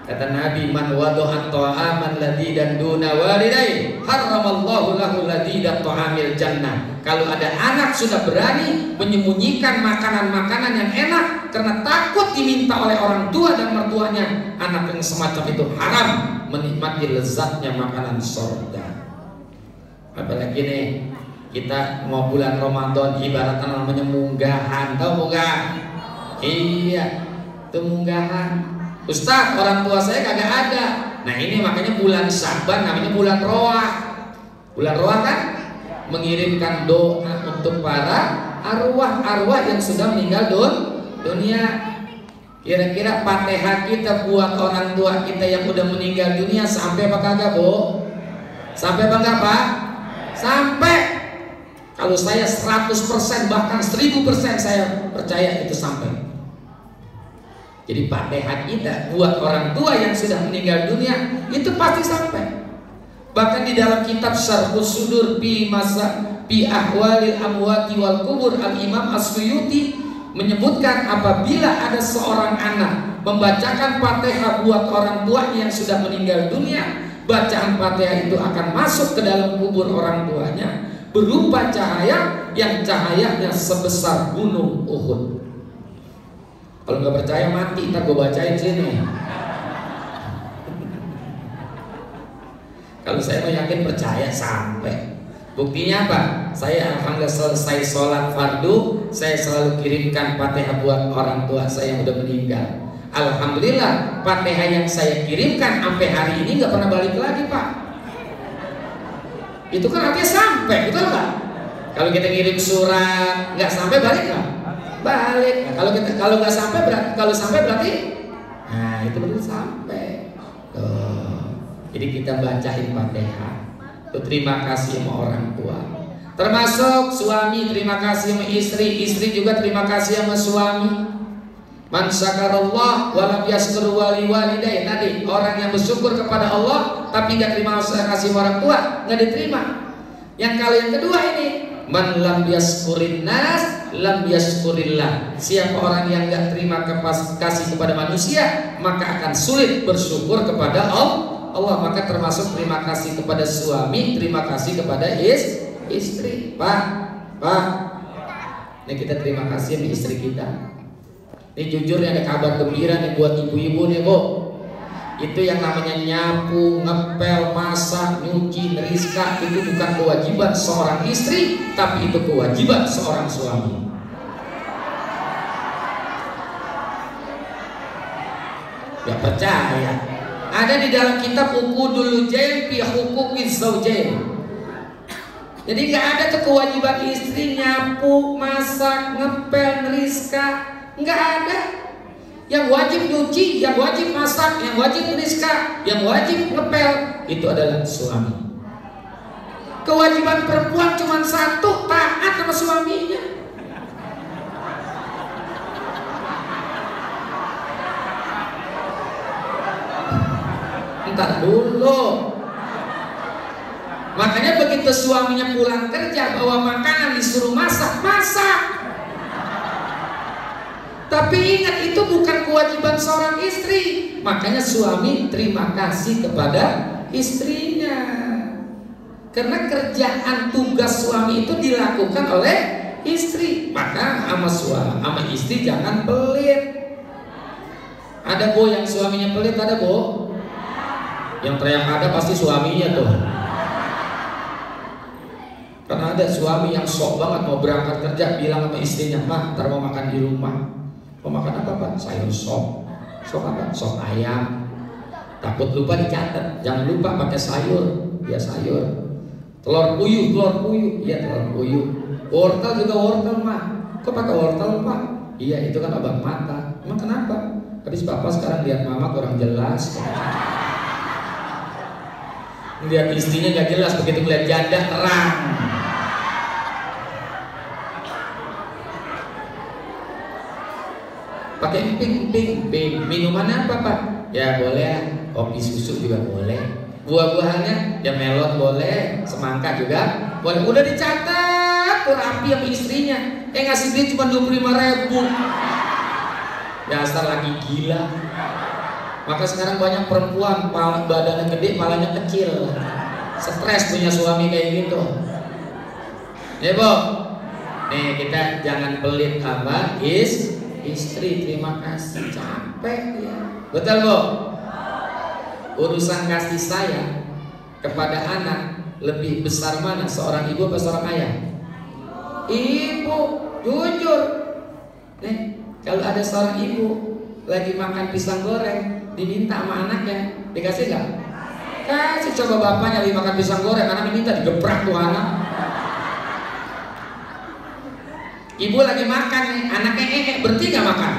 Kata Nabi, man wadu'at ta'aman ladidan duna walidayhi haramallahu lahu ladidat ta'amil jannah. Kalau ada anak sudah berani menyembunyikan makanan-makanan yang enak karena takut diminta oleh orang tua dan mertuanya, anak yang semacam itu haram menikmati lezatnya makanan surga. Apalagi nih, kita mau bulan Ramadan ibaratnya namanya munggahan, tahu munggahan? Iya, itu munggahan. Ustaz, orang tua saya kagak ada. Nah ini makanya bulan Syaban namanya bulan Roah. Bulan Roah kan mengirimkan doa untuk para arwah-arwah yang sudah meninggal dunia. Kira-kira Fatihah kita buat orang tua kita yang udah meninggal dunia sampai apa kagak, Bu? Sampai apa enggak, Pak? Sampai. Kalau saya 100% bahkan 1000% saya percaya itu sampai. Jadi Fatihah kita buat orang tua yang sudah meninggal dunia itu pasti sampai. Bahkan di dalam kitab Syarhus Sudur bi ahwalil amwati wal kubur, Al-Imam As-Suyuti menyebutkan apabila ada seorang anak membacakan Fatihah buat orang tua yang sudah meninggal dunia, bacaan Fatihah itu akan masuk ke dalam kubur orang tuanya berupa cahaya yang cahayanya sebesar gunung Uhud. Kalau nggak percaya mati, ntar gue bacain sini. Kalau saya yakin percaya sampai. Buktinya apa? Saya alhamdulillah selesai sholat fardu, saya selalu kirimkan Fatihah buat orang tua saya yang udah meninggal. Alhamdulillah Fatihah yang saya kirimkan sampai hari ini nggak pernah balik lagi, Pak. Itu kan artinya sampai, betul nggak? Kalau kita kirim surat nggak sampai, balik nggak? Balik. Nah, kalau nggak sampai berarti, kalau sampai berarti, nah itu berarti sampai. Tuh. Jadi kita bacain Fatihah. Tuh, terima kasih sama orang tua. Termasuk suami terima kasih sama istri, istri juga terima kasih sama suami. Man syakarallah wa lam yashkur walidayhi, tadi orang yang bersyukur kepada Allah tapi nggak terima kasih sama orang tua, nggak diterima. Yang kalau yang kedua ini, man lam yashkurin nas lam yashkurillah. Siapa orang yang nggak terima kasih kepada manusia, maka akan sulit bersyukur kepada Allah. Maka termasuk terima kasih kepada suami, terima kasih kepada istri. Pak, ini kita terima kasih sama istri kita. Ini jujur ada kabar gembira nih buat ibu-ibu nih, Bu. Itu yang namanya nyapu, ngepel, masak, nyuci, neriska, itu bukan kewajiban seorang istri, tapi itu kewajiban seorang suami. Gak percaya? Ada di dalam kitab Uqudul Jail fi Huquqiz Zawjain. Jadi nggak ada tuh kewajiban istri nyapu, masak, ngepel, neriska, nggak ada. Yang wajib nyuci, yang wajib masak, yang wajib neriska, yang wajib ngepel itu adalah suami. Kewajiban perempuan cuma satu, taat sama suaminya. Entar dulu. Makanya begitu suaminya pulang kerja bawa makanan disuruh masak. Tapi ingat itu bukan kewajiban seorang istri. Makanya suami terima kasih kepada istrinya. Karena kerjaan tugas suami itu dilakukan oleh istri. Maka sama istri jangan pelit. Ada Bu yang suaminya pelit, ada Bu? Yang teriak ada pasti suaminya tuh. Karena ada suami yang sok banget mau berangkat kerja, bilang sama istrinya, "Mak, ntar mau makan di rumah." "Mau makan apa, Pak?" "Sayur sop." "Sop apa?" "Sop ayam." Takut lupa dicatat, jangan lupa pakai sayur. Ya sayur. Telur puyuh. Iya telur puyuh. Wortel juga wortel, Mak. "Kok pakai wortel, Pak?" "Iya, itu kan obat mata." "Emang kenapa?" "Habis Papa sekarang lihat Mama kurang jelas." Lihat istrinya gak jelas, begitu melihat janda terang. Pakai emping. Minuman apa, Pak? Ya boleh, kopi susu juga boleh. Buah-buahannya ya melon boleh, semangka juga boleh. Udah dicatat tuh rapi sama istrinya. Ngasih duit cuma 25.000. Dasar lagi gila. Maka sekarang banyak perempuan badannya gede, palanya kecil. Stres punya suami kayak gitu. Ya, Bu. Nih kita jangan pelit sama istri. Terima kasih, capek ya. Betul, Bu? Urusan kasih sayang kepada anak lebih besar mana, seorang ibu atau seorang ayah? Ibu, jujur. Nih, kalau ada seorang ibu lagi makan pisang goreng, diminta sama anaknya, dikasih nggak? Kasih. Coba bapaknya lagi makan pisang goreng, anaknya minta, digebrak tuh anak. Ibu lagi makan nih, anaknya berhenti nggak makan?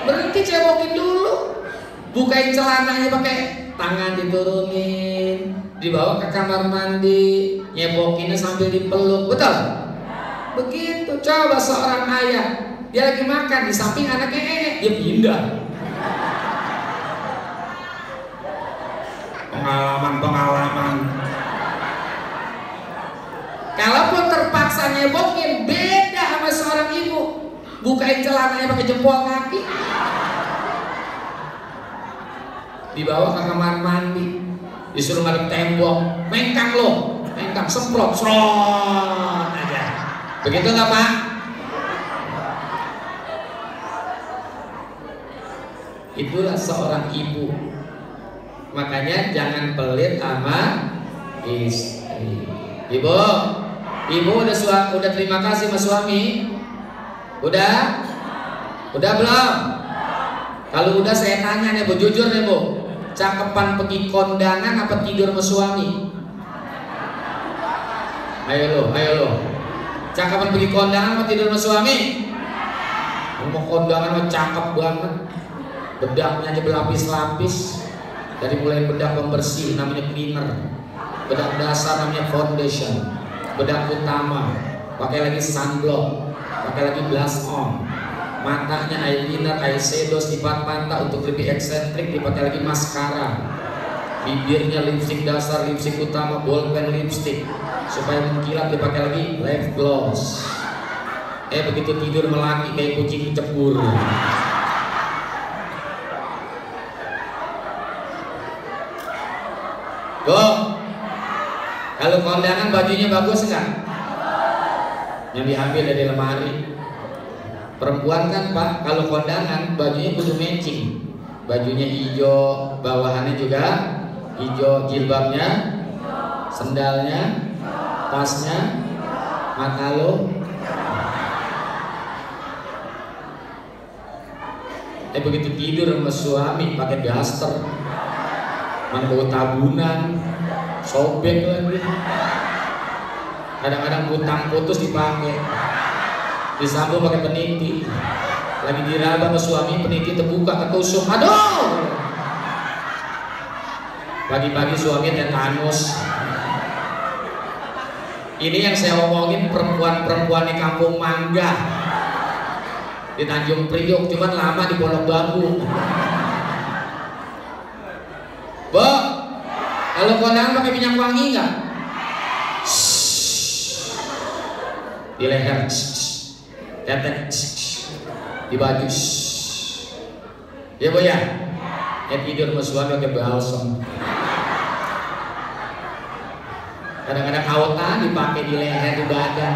Berhenti, cebokin dulu. Bukain celananya pakai tangan, diturunin, dibawa ke kamar mandi, nyebokinnya sambil dipeluk, betul? Begitu. Coba seorang ayah, dia lagi makan di samping anaknya dia pindah. Pengalaman. Kalaupun terpaksa nyebokin, beda sama seorang ibu. Bukain celananya pakai jempol kaki, dibawa ke kamar mandi, disuruh ngadep tembok, mengkang semprot, serot aja. Begitu nggak, Pak? Itulah seorang ibu. Makanya jangan pelit sama istri. Ibu, Ibu udah terima kasih sama suami? Udah? Udah belum? Kalau udah saya tanya nih Bu, jujur nih Bu, cakepan pergi kondangan apa tidur sama suami? Ayo lo. Cakepan pergi kondangan apa tidur sama suami? Mau kondangan mah cakep banget. Bedaknya aja berlapis-lapis. Dari mulai bedak pembersih namanya cleaner, bedak dasar namanya foundation, bedak utama pakai lagi sunblock, pakai lagi blush on, matanya eyeliner, eyeshadow, sifat mata untuk lebih eksentrik dipakai lagi maskara, bibirnya lipstick dasar, lipstick utama, bolpen lipstick supaya mengkilat dipakai lagi lip gloss. Begitu tidur melati kayak kucing cebur. Kalau kondangan bajunya bagus enggak? Yang diambil dari lemari. Perempuan kan Pak, kalau kondangan bajunya kudu matching. Bajunya hijau, bawahannya juga hijau, jilbabnya, sendalnya, tasnya, makalo. Begitu tidur sama suami pakai daster, mana bawa tabunan, sobek lagi. Kadang-kadang butang putus dipakai, disambung pakai peniti. Lagi diraba sama suami, peniti terbuka ketusuk. Aduh! Pagi-pagi suami tetanus. Ini yang saya omongin perempuan-perempuan di Kampung Mangga, di Tanjung Priok, cuman lama di Pondok Bambu. Bu, kalau kondangan pakai minyak wangi nggak? Di leher, tetek, di baju. Ya Bu ya, tidur sama suami pakai balsam. Kadang-kadang autan dipakai di leher, di badan.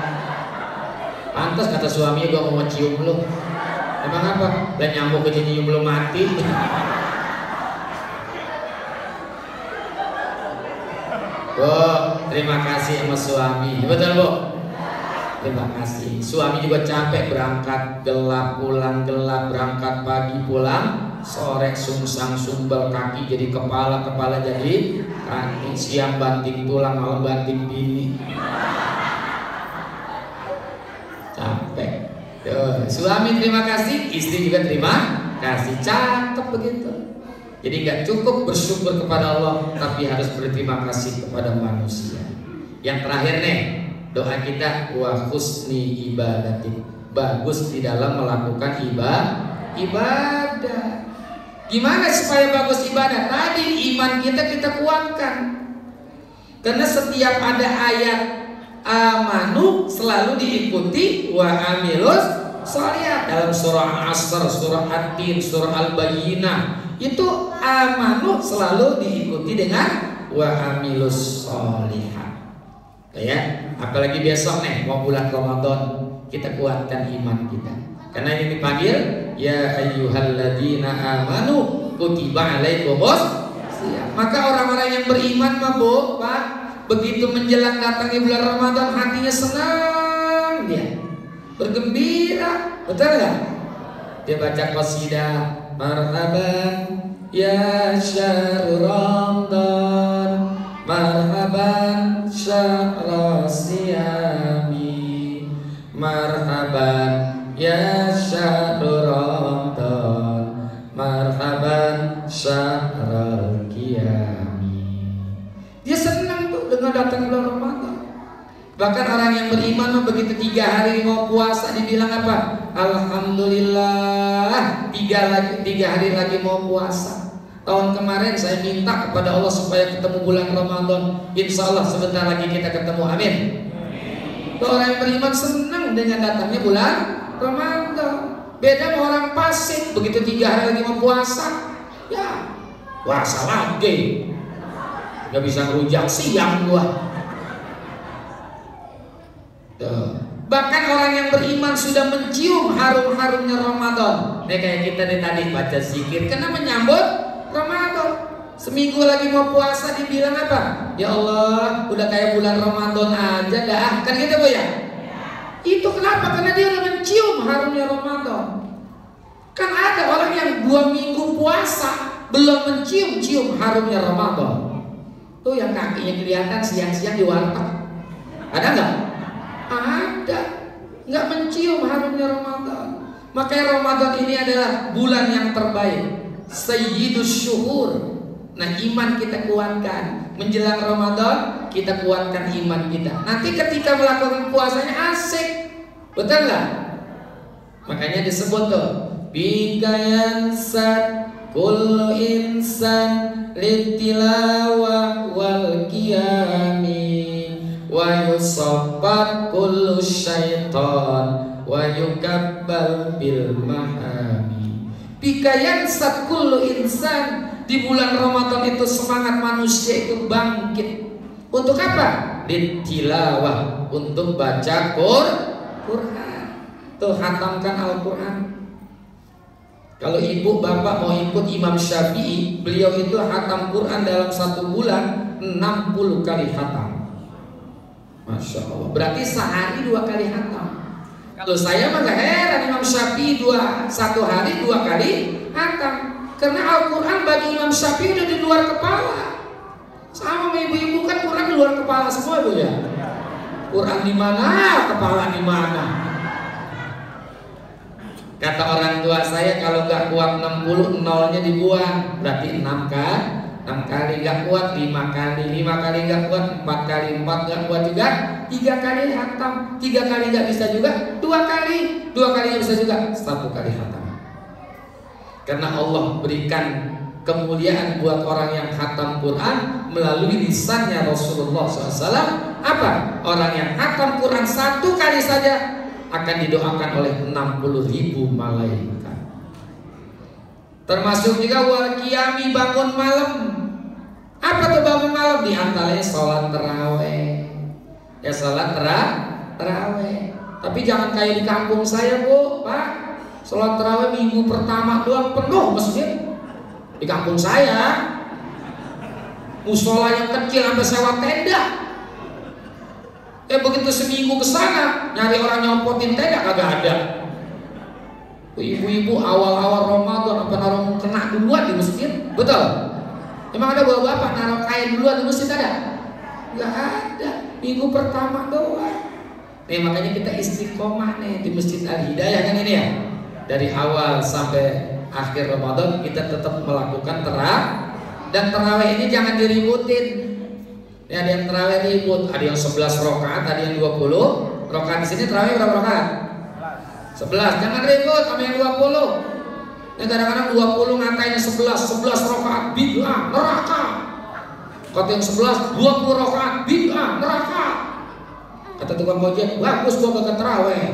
Pantas kata suaminya, gua mau cium lu. Emang apa? Dan nyambung ke cium belum mati. Bu, terima kasih sama suami. Betul Bu? Terima kasih. Suami juga capek berangkat gelap, pulang gelap, berangkat pagi, pulang sore, sungsang sumbal, kaki jadi kepala, kepala jadi kaki, siang banting tulang, malam banting bini. Capek. Suami terima kasih, istri juga terima kasih. Cakep begitu. Jadi nggak cukup bersyukur kepada Allah, tapi harus berterima kasih kepada manusia. Yang terakhir nih, doa kita wa husni ibadati, bagus di dalam melakukan ibadah. Gimana supaya bagus ibadah? Tadi iman kita kuatkan. Karena setiap ada ayat amanu selalu diikuti wa amilus sholihat. Dalam surah Asr, surah At-Tin, surah Al-Bayyinah, itu amanu selalu diikuti dengan wa amilus sholihat. Ya, apalagi besok nih mau bulan Ramadan, kita kuatkan iman kita. Karena ini dipanggil ya ayyuhalladzina amanu kutiba alaikumus shiyam. Maka orang-orang yang beriman mah Bu, Pak, begitu menjelang datangnya bulan Ramadan hatinya senang, dia bergembira, betul nggak? Dia baca qasidah marhaban ya syahrul Ramadan, marhaban syahrul siyami, marhaban ya syahrul Ramadan, marhaban syahrul qiyami. Dia senang tuh dengan datang bulan Ramadan. Bahkan orang yang beriman begitu 3 hari mau puasa dibilang apa? Alhamdulillah, 3 hari lagi mau puasa. Tahun kemarin saya minta kepada Allah supaya ketemu bulan Ramadan. Insya Allah sebentar lagi kita ketemu. Amin. Orang yang beriman senang dengan datangnya bulan Ramadan. Beda sama orang fasik, begitu 3 hari lagi mau puasa, ya puasa lagi. Gak bisa ngerujak siang gua. Bahkan orang yang beriman sudah mencium harum-harumnya Ramadan. Kayak kita tadi baca zikir karena menyambut Ramadan. Seminggu lagi mau puasa dibilang apa? Ya Allah, udah kayak bulan Ramadan aja dah. Kan gitu Bu ya? Itu kenapa? Karena dia udah mencium harumnya Ramadan. Kan ada orang yang 2 minggu puasa belum mencium harumnya Ramadan. Tuh yang kakinya kelihatan siang-siang di warteg. Ada nggak? Ada. Nggak mencium harumnya Ramadan. Makanya Ramadan ini adalah bulan yang terbaik, Sayyidus Syuhur. Nah, iman kita kuatkan. Menjelang Ramadan kita kuatkan iman kita. Nanti ketika melakukan puasanya asik, betul nggak? Makanya disebut tuh, bikayan sat kullu insan litilawah wal qiyami wa yusabbat kullu syaitan wa yukabbal bil mahami. Bikayan sat kullu insan. Di bulan Ramadan itu semangat manusia itu bangkit. Untuk apa? Litilawah, untuk baca Quran. Tuh, hatamkan Al-Quran. Kalau ibu bapak mau ikut Imam Syafi'i, beliau itu hatam Quran dalam 1 bulan 60 kali hatam. Masya Allah. Berarti sehari 2 kali hatam. Kalau saya mah gak heran Imam Syafi'i 1 hari 2 kali hatam. Karena Al-Quran bagi Imam Syafi'i udah di luar kepala. Sama ibu-ibu kan Quran di luar kepala semua Bu ya. Quran di mana, kepala di mana. Kata orang tua saya, kalau nggak kuat 60, nolnya dibuang. Berarti 6 kan? 6 kali nggak kuat, 5 kali. 5 kali nggak kuat, 4 kali. 4 nggak kuat juga, 3 kali hatam. 3 kali nggak bisa juga, 2 kali. 2 kali nggak bisa juga, 1 kali hatam. Karena Allah berikan kemuliaan buat orang yang khatam Quran melalui lisannya Rasulullah SAW. Apa? Orang yang khatam Quran 1 kali saja akan didoakan oleh 60.000 malaikat. Termasuk juga wal qiyami, bangun malam. Apa tuh bangun malam? Di antaranya sholat taraweh. Ya sholat taraweh. Tapi jangan kayak di kampung saya Bu, Pak. Sholat tarawih minggu pertama doang penuh masjid. Di kampung saya musola yang kecil sampai sewa tenda. Begitu seminggu ke sana nyari orang nyompotin tenda kagak ada. Ibu-ibu awal-awal Ramadan apa naruh kena duluan di masjid? Betul? Emang ada bapak-bapak naruh kain duluan di masjid ada? Gak ada. Minggu pertama doang. Nih makanya kita istiqomah nih di Masjid Al-Hidayah kan ini ya. Dari awal sampai akhir Ramadan kita tetap melakukan dan tarawih ini jangan diributin. Ya, ada yang tarawih ribut, ada yang 11 rakaat, ada yang 20 rakaat. Di sini tarawih berapa rakaat? 11. Jangan ribut sama yang 20. Ya, kadang-kadang 20 ngatainnya 11 rakaat bid'ah, neraka. Kata yang 11 20 rakaat bid'ah, neraka. Kata tukang ojek, bagus gua ke tarawih.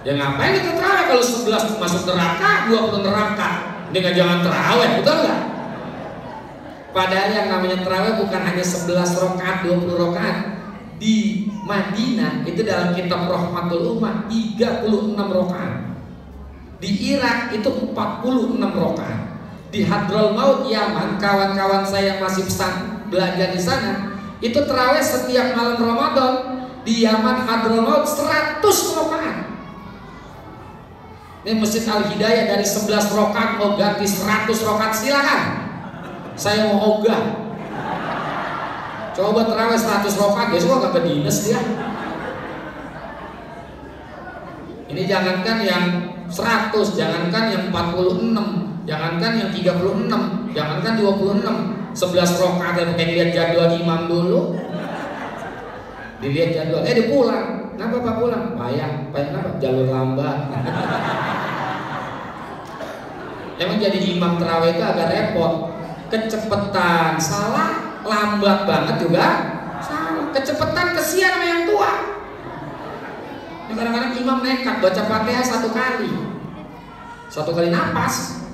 Ya ngapain kita terawih kalau 11 masuk neraka, 20 neraka? Dengan jangan terawih, betul nggak? Padahal yang namanya terawih bukan hanya 11 rakaat, 20 rakaat. Di Madinah itu dalam kitab Rahmatul Ummah 36 rakaat. Di Irak itu 46 rakaat. Di Hadramaut Yaman, kawan-kawan saya yang masih belajar di sana, itu terawih setiap malam Ramadan di Yaman Hadramaut 100 rakaat. Ini Masjid Al-Hidayah dari 11 rakaat mau ganti 100 rakaat silakan. Saya mau ogah. Coba terawih 100 rakaat besok gak ke dinas dia. Ini jangankan yang 100, jangankan yang 46, jangankan yang 36, jangankan 26. 11 rakaat yang pengen lihat jadwal imam dulu. Dilihat jadwal, dia pulang. Kenapa Pak pulang? Payah apa? Jalur lambat. Emang jadi imam terawih itu agak repot. Kecepatan salah, lambat banget juga salah. Kecepatan kesian sama yang tua. Kadang-kadang imam nekat baca Fatihah 1 kali. 1 kali napas.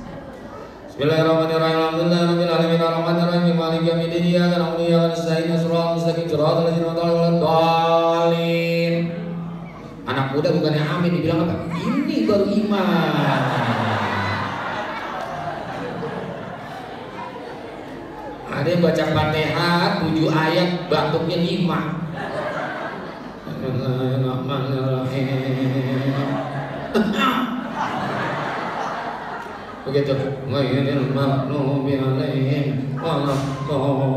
Bismillahirrahmanirrahim. Alhamdulillahirabbil alamin arrahmanirrahim maliki yaumiddin iyyaka na'budu wa iyyaka nasta'in shiratal mustaqim shiratal ladzina an'amta 'alaihim. Anak muda bukannya amin dibilang apa? Ini baru iman. Ada yang baca Fatihah 7 ayat, batuknya 5. Begitu. Ghairil maghdubi alaihim waladdallin.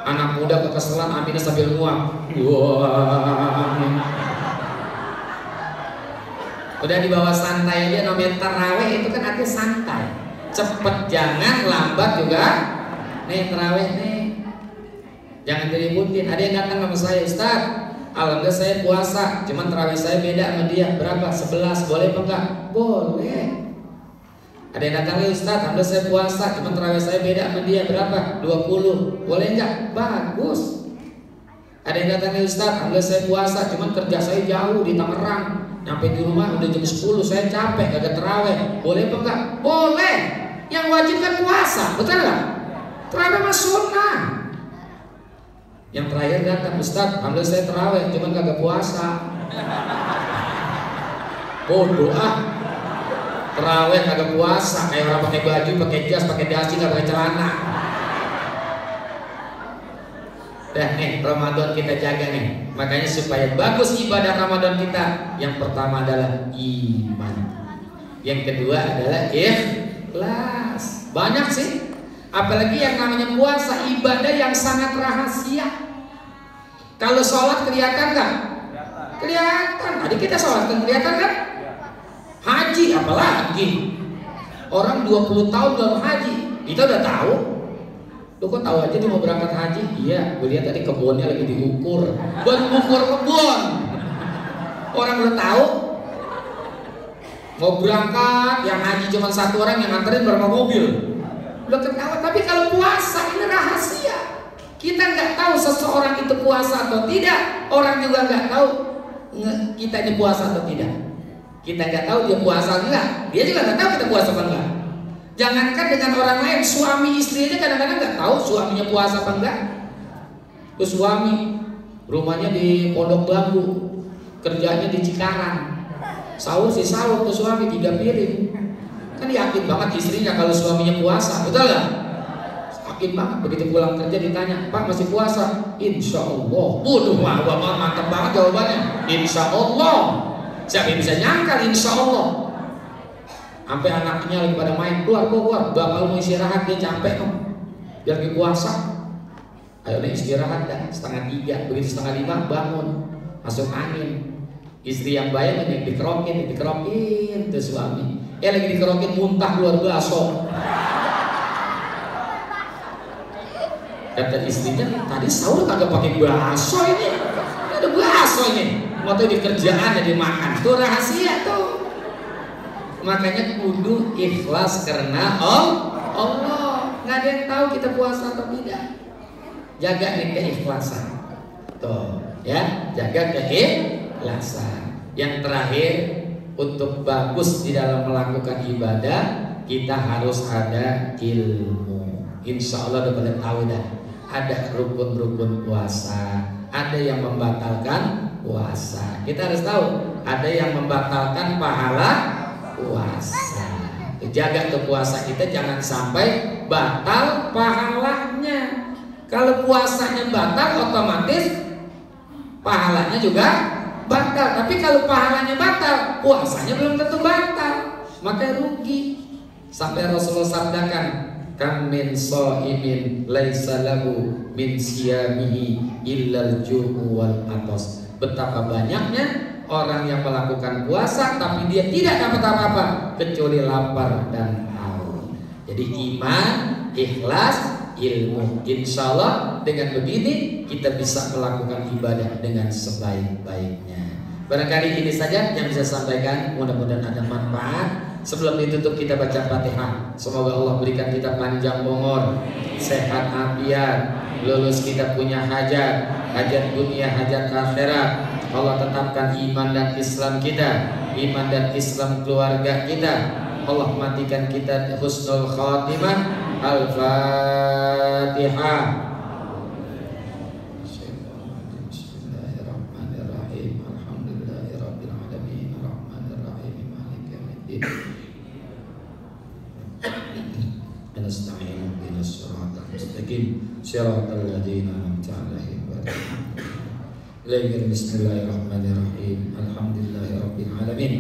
Anak muda kekeselan aminnya sambil nguap. Udah dibawa santai aja, namanya taraweh itu kan artinya santai. Cepet jangan, lambat juga. Nih taraweh nih, jangan diributin. Ada yang datang sama saya, Ustaz, alhamdulillah saya puasa, cuman taraweh saya beda sama dia. Berapa? 11, boleh apa enggak? Boleh. Ada yang datang lagi, Ustaz, alhamdulillah saya puasa, cuman taraweh saya beda sama dia. Berapa? 20, boleh enggak? Bagus. Ada yang datang lagi, Ustaz, alhamdulillah saya puasa, cuman kerja saya jauh di Tangerang, sampai di rumah udah jam 10, saya capek kagak terawih. Boleh apa enggak? Boleh. Yang wajib kan puasa, betul enggak? Terawih mah sunnah. Yang terakhir datang, Ustaz, alhamdulillah saya terawih, cuman kagak puasa. Bodoh ah. Terawih kagak puasa, kayak orang pakai baju, pakai jas, pakai dasi, nggak pakai celana. Dah nih, Ramadan kita jaga nih. Makanya supaya bagus ibadah Ramadan kita, yang pertama adalah iman, yang kedua adalah ikhlas. Banyak sih, apalagi yang namanya puasa, ibadah yang sangat rahasia. Kalau sholat kelihatan kan? Kelihatan. Tadi kita sholat kan kelihatan kan? Haji apalagi, orang 20 tahun belum haji, kita udah tahu. Lu kok tahu aja dia mau berangkat haji? Iya, gue lihat tadi kebunnya lagi diukur. Baru ukur kebun. Orang udah tahu. Mau berangkat, yang haji cuma 1 orang, yang nganterin berapa mobil. Udah ketahuan. Tapi kalau puasa ini rahasia. Kita nggak tahu seseorang itu puasa atau tidak. Orang juga nggak tahu kita ini puasa atau tidak. Kita nggak tahu dia puasa enggak. Dia juga nggak tahu kita puasa apa enggak. Jangankan dengan orang lain, suami istri aja kadang-kadang nggak tahu suaminya puasa apa enggak. Terus suami rumahnya di Pondok Bambu, kerjanya di Cikarang, sahur tuh suami 3 piring. Kan yakin banget istrinya kalau suaminya puasa, betul nggak? Yakin banget. Begitu pulang kerja ditanya, Pak masih puasa? Insya Allah. Waduh, mantap banget jawabannya. Insya Allah. Siapa yang bisa nyangka insya Allah. Sampai anaknya lagi pada main, keluar, bapak mau istirahat, dia capek kok. Dia lagi puasa. Ayo nih istirahat dah, 2:30. Begitu 4:30 bangun, masuk angin. Istri yang bayang yang dikerokin tuh suami. Lagi dikerokin muntah keluar baso. Kata istrinya, tadi sahur kagak pakai baso ini. Ada baso ini. Mau tuh di kerjaan jadi makan. Tuh rahasia tuh. Makanya kudu ikhlas karena Allah. Nggak ada yang tahu kita puasa atau tidak. Jaga nih keikhlasan. Tuh, ya, jaga keikhlasan. Yang terakhir, untuk bagus di dalam melakukan ibadah, kita harus ada ilmu. Insya Allah udah pada tahu dah. Ada rukun-rukun puasa, ada yang membatalkan puasa. Kita harus tahu, ada yang membatalkan pahala puasa. Jaga tuh puasa kita jangan sampai batal pahalanya. Kalau puasanya batal, otomatis pahalanya juga batal. Tapi kalau pahalanya batal, puasanya belum tentu batal, maka rugi. Sampai Rasulullah sabdakan, kam min shaimin laisa lahu min siyamihi illal ju'u wal atas. Betapa banyaknya orang yang melakukan puasa tapi dia tidak dapat apa-apa kecuali lapar dan haus. Jadi iman, ikhlas, ilmu. Insya Allah dengan begini kita bisa melakukan ibadah dengan sebaik-baiknya. Barangkali ini saja yang bisa sampaikan. Mudah-mudahan ada manfaat. Sebelum ditutup kita baca Fatihah. Semoga Allah berikan kita panjang umur, sehat afiat, lulus kita punya hajat, hajat dunia, hajat akhirat. Allah tetapkan iman dan Islam kita, iman dan Islam keluarga kita. Allah matikan kita husnul khatimah. Al-Fatihah. Bismillahirrahmanirrahim. Alhamdulillahirabbil alamin. Arrahmanirrahim. Maliki yaumiddin. mustaqim siratal ladzina an'amta 'alaihim Bismillahirrahmanirrahim. Alhamdulillahirabbil alamin.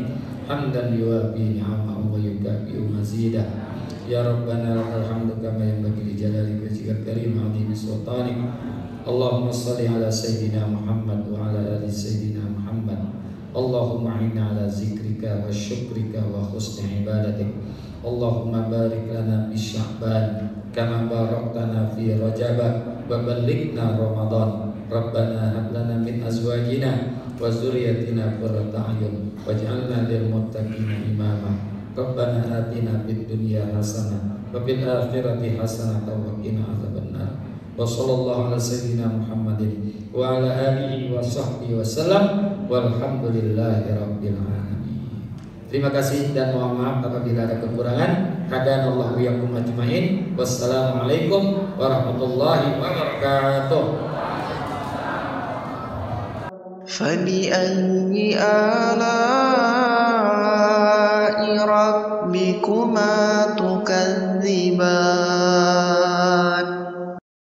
Hamdan yuwafi ni'amahu wa yukafi'u mazidah. Ya Rabbana lakal hamdu kama yanbaghi li jalali wajhikal karim 'azimi sultanik. Allahumma shalli ala sayyidina Muhammad wa ala ali sayyidina Muhammad. Allahumma inna ala zikrika wa syukrika wa husni ibadatik. Allahumma barik lana fi Sya'ban kama baraktana fi Rajab wa ballighna Ramadan. Rabbana hab lana min azwajina wa dzurriyyatina qurrata a'yun waj'alna lil muttaqina imama. Rabbana atina fid dunya hasanah wa fil akhirati hasanah wa qina adzabannar. Wa sallallahu ala sayyidina Muhammadin wa ala alihi wa sahbihi wasallam walhamdulillahi rabbil alamin. Terima kasih dan mohon maaf apabila ada kekurangan. Hadanallahu iyyakum ajmain. Wassalamualaikum warahmatullahi wabarakatuh. فبأي آلاء ربكما تكذبان